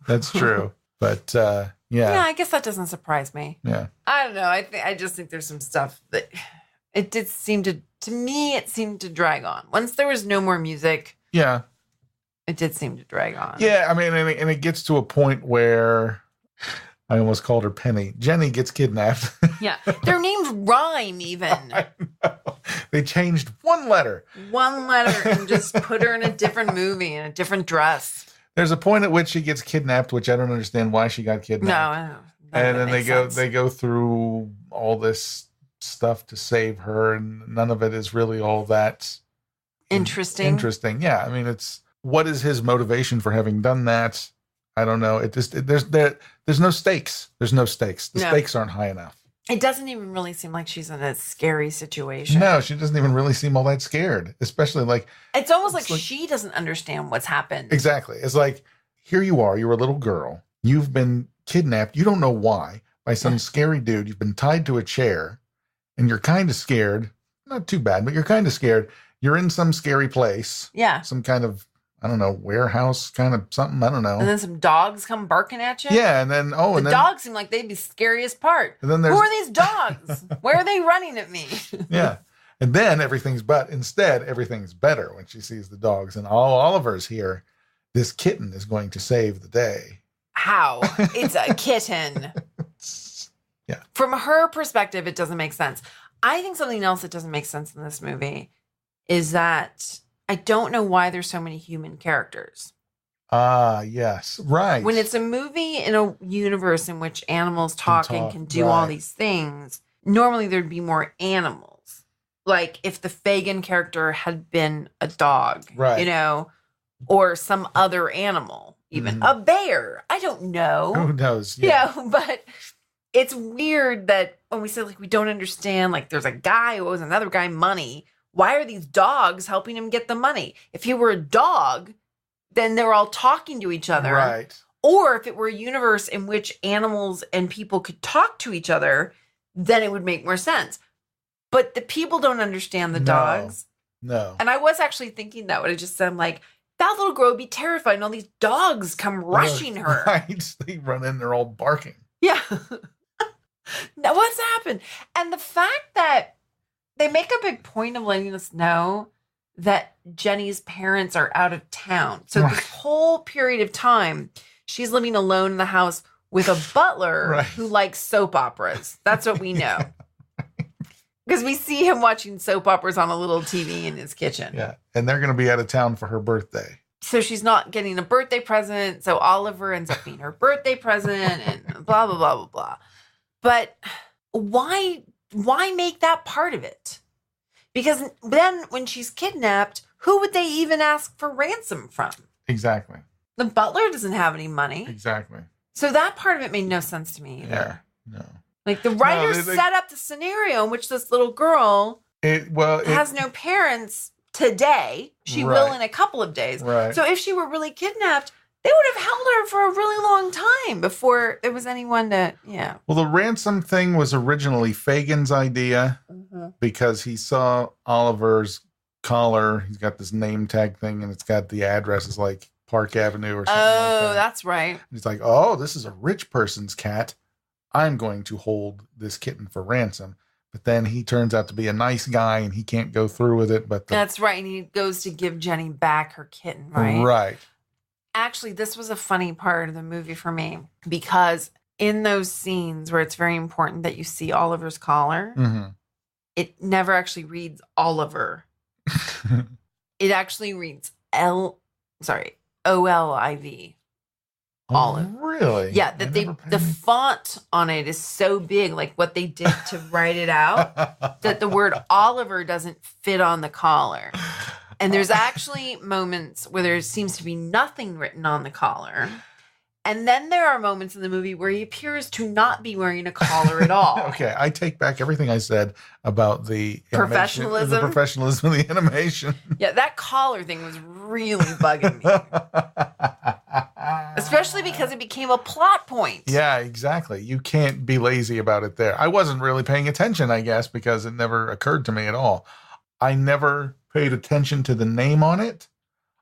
That's true. But yeah, I guess that doesn't surprise me. Yeah. I don't know. I just think there's some stuff that it did seem to me, it seemed to drag on. Once there was no more music. Yeah. It did seem to drag on. Yeah, I mean, and it gets to a point where I almost called her Penny. Jenny gets kidnapped. Yeah, their names rhyme even. I know. They changed one letter. One letter and just put her in a different movie, in a different dress. There's a point at which she gets kidnapped, which I don't understand why she got kidnapped. No, I don't. And then they go through all this stuff to save her, and none of it is really all that interesting. Yeah, I mean, it's what is his motivation for having done that? I don't know. There's no stakes. There's no stakes. The stakes aren't high enough. It doesn't even really seem like she's in a scary situation. No, she doesn't even really seem all that scared, especially like it's almost like she doesn't understand what's happened. Exactly. It's like, here you are, you're a little girl. You've been kidnapped. You don't know why, by some scary dude. You've been tied to a chair and you're kind of scared. Not too bad, but you're kind of scared. You're in some scary place. Yeah. Some kind of, I don't know, warehouse kind of something. I don't know. And then some dogs come barking at you. Yeah. And then, the dogs seem like they'd be scariest part. And then who are these dogs? Where are they running at me? Yeah. And then everything's better when she sees the dogs. And Oliver's here. This kitten is going to save the day. How? It's a kitten. Yeah. From her perspective, it doesn't make sense. I think something else that doesn't make sense in this movie is that I don't know why there's so many human characters. Yes. Right. When it's a movie in a universe in which animals talk and can do all these things, normally there'd be more animals. Like if the Fagin character had been a dog, right. You know, or some other animal, even a bear. I don't know. Who knows? Yeah, but it's weird that when we say like we don't understand, like there's a guy who owes another guy money. Why are these dogs helping him get the money? If he were a dog, then they're all talking to each other. Right. Or if it were a universe in which animals and people could talk to each other, then it would make more sense. But the people don't understand the dogs. No. And I was actually thinking that when I just said, like, that little girl would be terrified and all these dogs come rushing her. Right. They run in, they're all barking. Yeah. Now, what's happened? And the fact that they make a big point of letting us know that Jenny's parents are out of town. So this whole period of time, she's living alone in the house with a butler who likes soap operas. That's what we know. Because we see him watching soap operas on a little TV in his kitchen. Yeah. And they're going to be out of town for her birthday. So she's not getting a birthday present. So Oliver ends up being her birthday present and blah, blah, blah, blah, blah. But why make that part of it? Because then when she's kidnapped, who would they even ask for ransom from? Exactly. The butler doesn't have any money. Exactly. So that part of it made no sense to me either. Yeah. No. Like the writers set up the scenario in which this little girl has no parents today. She will in a couple of days. Right. So if she were really kidnapped, they would have held her for a really long time before there was anyone to, Well, the ransom thing was originally Fagin's idea because he saw Oliver's collar. He's got this name tag thing and it's got the addresses like Park Avenue or something like that. Oh, that's right. And he's like, oh, this is a rich person's cat. I'm going to hold this kitten for ransom. But then he turns out to be a nice guy and he can't go through with it. But that's right. And he goes to give Jenny back her kitten, right? Right. Actually, this was a funny part of the movie for me because in those scenes where it's very important that you see Oliver's collar, it never actually reads Oliver. It actually reads OLIV. Olive. Really? Yeah, the font on it is so big, like what they did to write it out, that the word Oliver doesn't fit on the collar. And there's actually moments where there seems to be nothing written on the collar. And then there are moments in the movie where he appears to not be wearing a collar at all. Okay, I take back everything I said about the professionalism. The professionalism of the animation. Yeah, that collar thing was really bugging me. Especially because it became a plot point. Yeah, exactly. You can't be lazy about it there. I wasn't really paying attention, I guess, because it never occurred to me at all. I never paid attention to the name on it.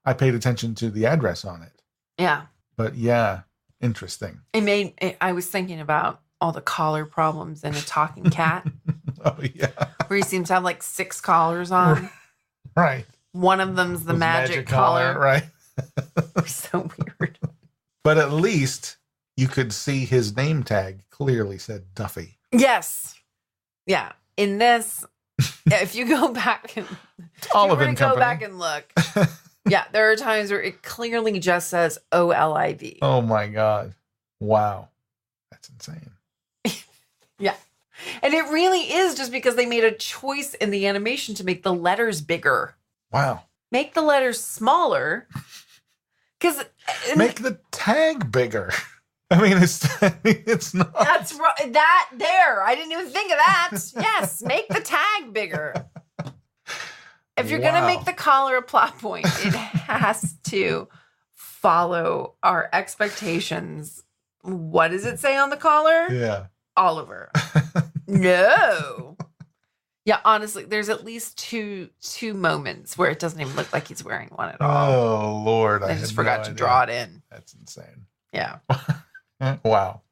I paid attention to the address on it. Yeah. But yeah, interesting. I was thinking about all the collar problems in a talking cat. Oh, yeah. Where he seems to have like 6 collars on. Right. One of them's the magic collar. Right. So weird. But at least you could see his name tag clearly said Duffy. Yes. Yeah. In this, if you go back and go back and look, yeah, there are times where it clearly just says OLIV. Oh my God. Wow. That's insane. Yeah. And it really is just because they made a choice in the animation to make the letters bigger. Wow. Make the letters smaller. Because make the tag bigger. I mean, it's not. That's right. That there. I didn't even think of that. Yes, make the tag bigger. If you're gonna make the collar a plot point, it has to follow our expectations. What does it say on the collar? Yeah. Oliver. No. Yeah, honestly, there's at least two moments where it doesn't even look like he's wearing one at all. Oh, Lord. I just forgot to draw it in. That's insane. Yeah. Wow.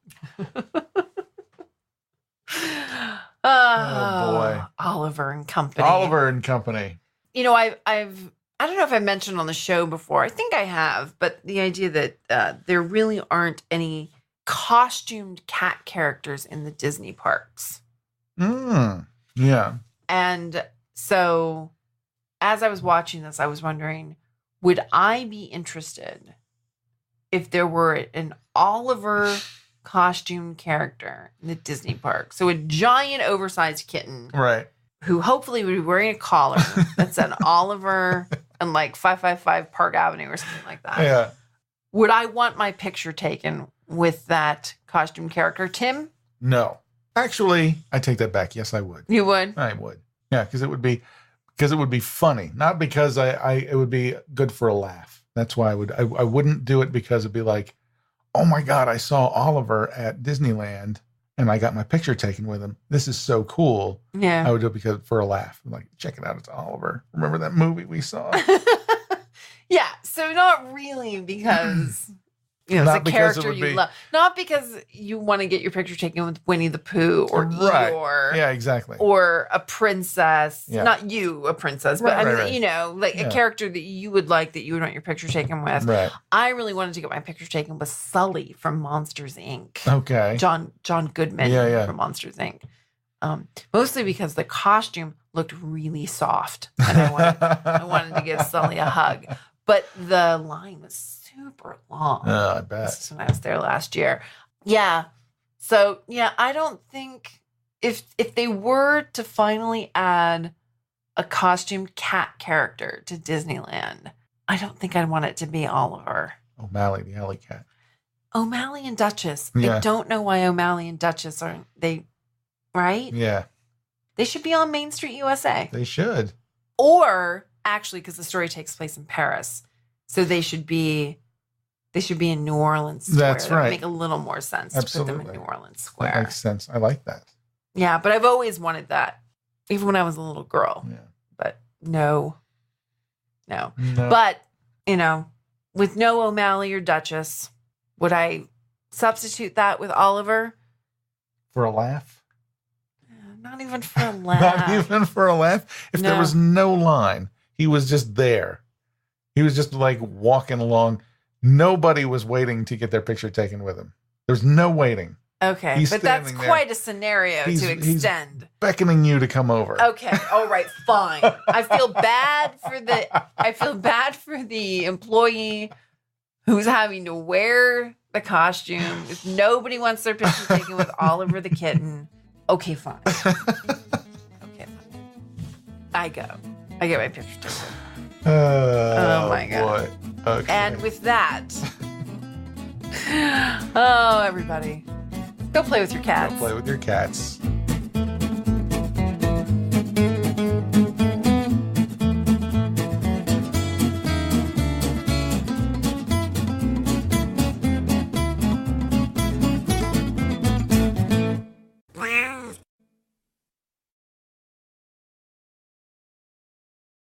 Oh, boy. Oliver and Company. Oliver and Company. You know, I don't know if I mentioned on the show before. I think I have, but the idea that there really aren't any costumed cat characters in the Disney parks. Yeah. And so as I was watching this, I was wondering, would I be interested if there were an Oliver costume character in the Disney park? So a giant oversized kitten. Right. Who hopefully would be wearing a collar that said Oliver and like 555 Park Avenue or something like that. Yeah. Would I want my picture taken with that costume character, Tim? No. Actually, I take that back. Yes, I would. You would? I would. Yeah, because it would be funny. Not because it would be good for a laugh. That's why I wouldn't do it because it'd be like, oh my God, I saw Oliver at Disneyland and I got my picture taken with him. This is so cool. Yeah. I would do it for a laugh. I'm like, check it out, it's Oliver. Remember that movie we saw? Yeah. So not really because you know, Not it's a character you love. Not because you want to get your picture taken with Winnie the Pooh or Eeyore. Yeah, exactly. Or a princess. Yeah. Not you, a princess, but I mean, you know, like a character that you would like, that you would want your picture taken with. Right. I really wanted to get my picture taken with Sully from Monsters, Inc. Okay. John Goodman from Monsters, Inc. Mostly because the costume looked really soft. And I wanted to give Sully a hug. But the line was super long. Oh, I bet. This is when I was there last year. Yeah. So, yeah, I don't think if they were to finally add a costumed cat character to Disneyland, I don't think I'd want it to be Oliver. O'Malley, the alley cat. O'Malley and Duchess. Yeah. I don't know why O'Malley and Duchess aren't they, right? Yeah. They should be on Main Street USA. They should. Or actually, because the story takes place in Paris, so they should be in New Orleans Square. That's right. That would make a little more sense Absolutely. to put them in New Orleans Square. That makes sense. I like that. Yeah, but I've always wanted that, even when I was a little girl. Yeah. But no. But, you know, with no O'Malley or Duchess, would I substitute that with Oliver? For a laugh? Not even for a laugh. Not even for a laugh? If there was no line, he was just there. He was just like walking along. Nobody was waiting to get their picture taken with him. There's no waiting. Okay, but that's quite a scenario to extend. He's beckoning you to come over. Okay, all right, fine. I feel bad for the employee who's having to wear the costume. If nobody wants their picture taken with Oliver the kitten, okay, fine. I go. I get my picture taken. Oh my God. Boy. Okay. And with that, oh, everybody, go play with your cats. Go play with your cats.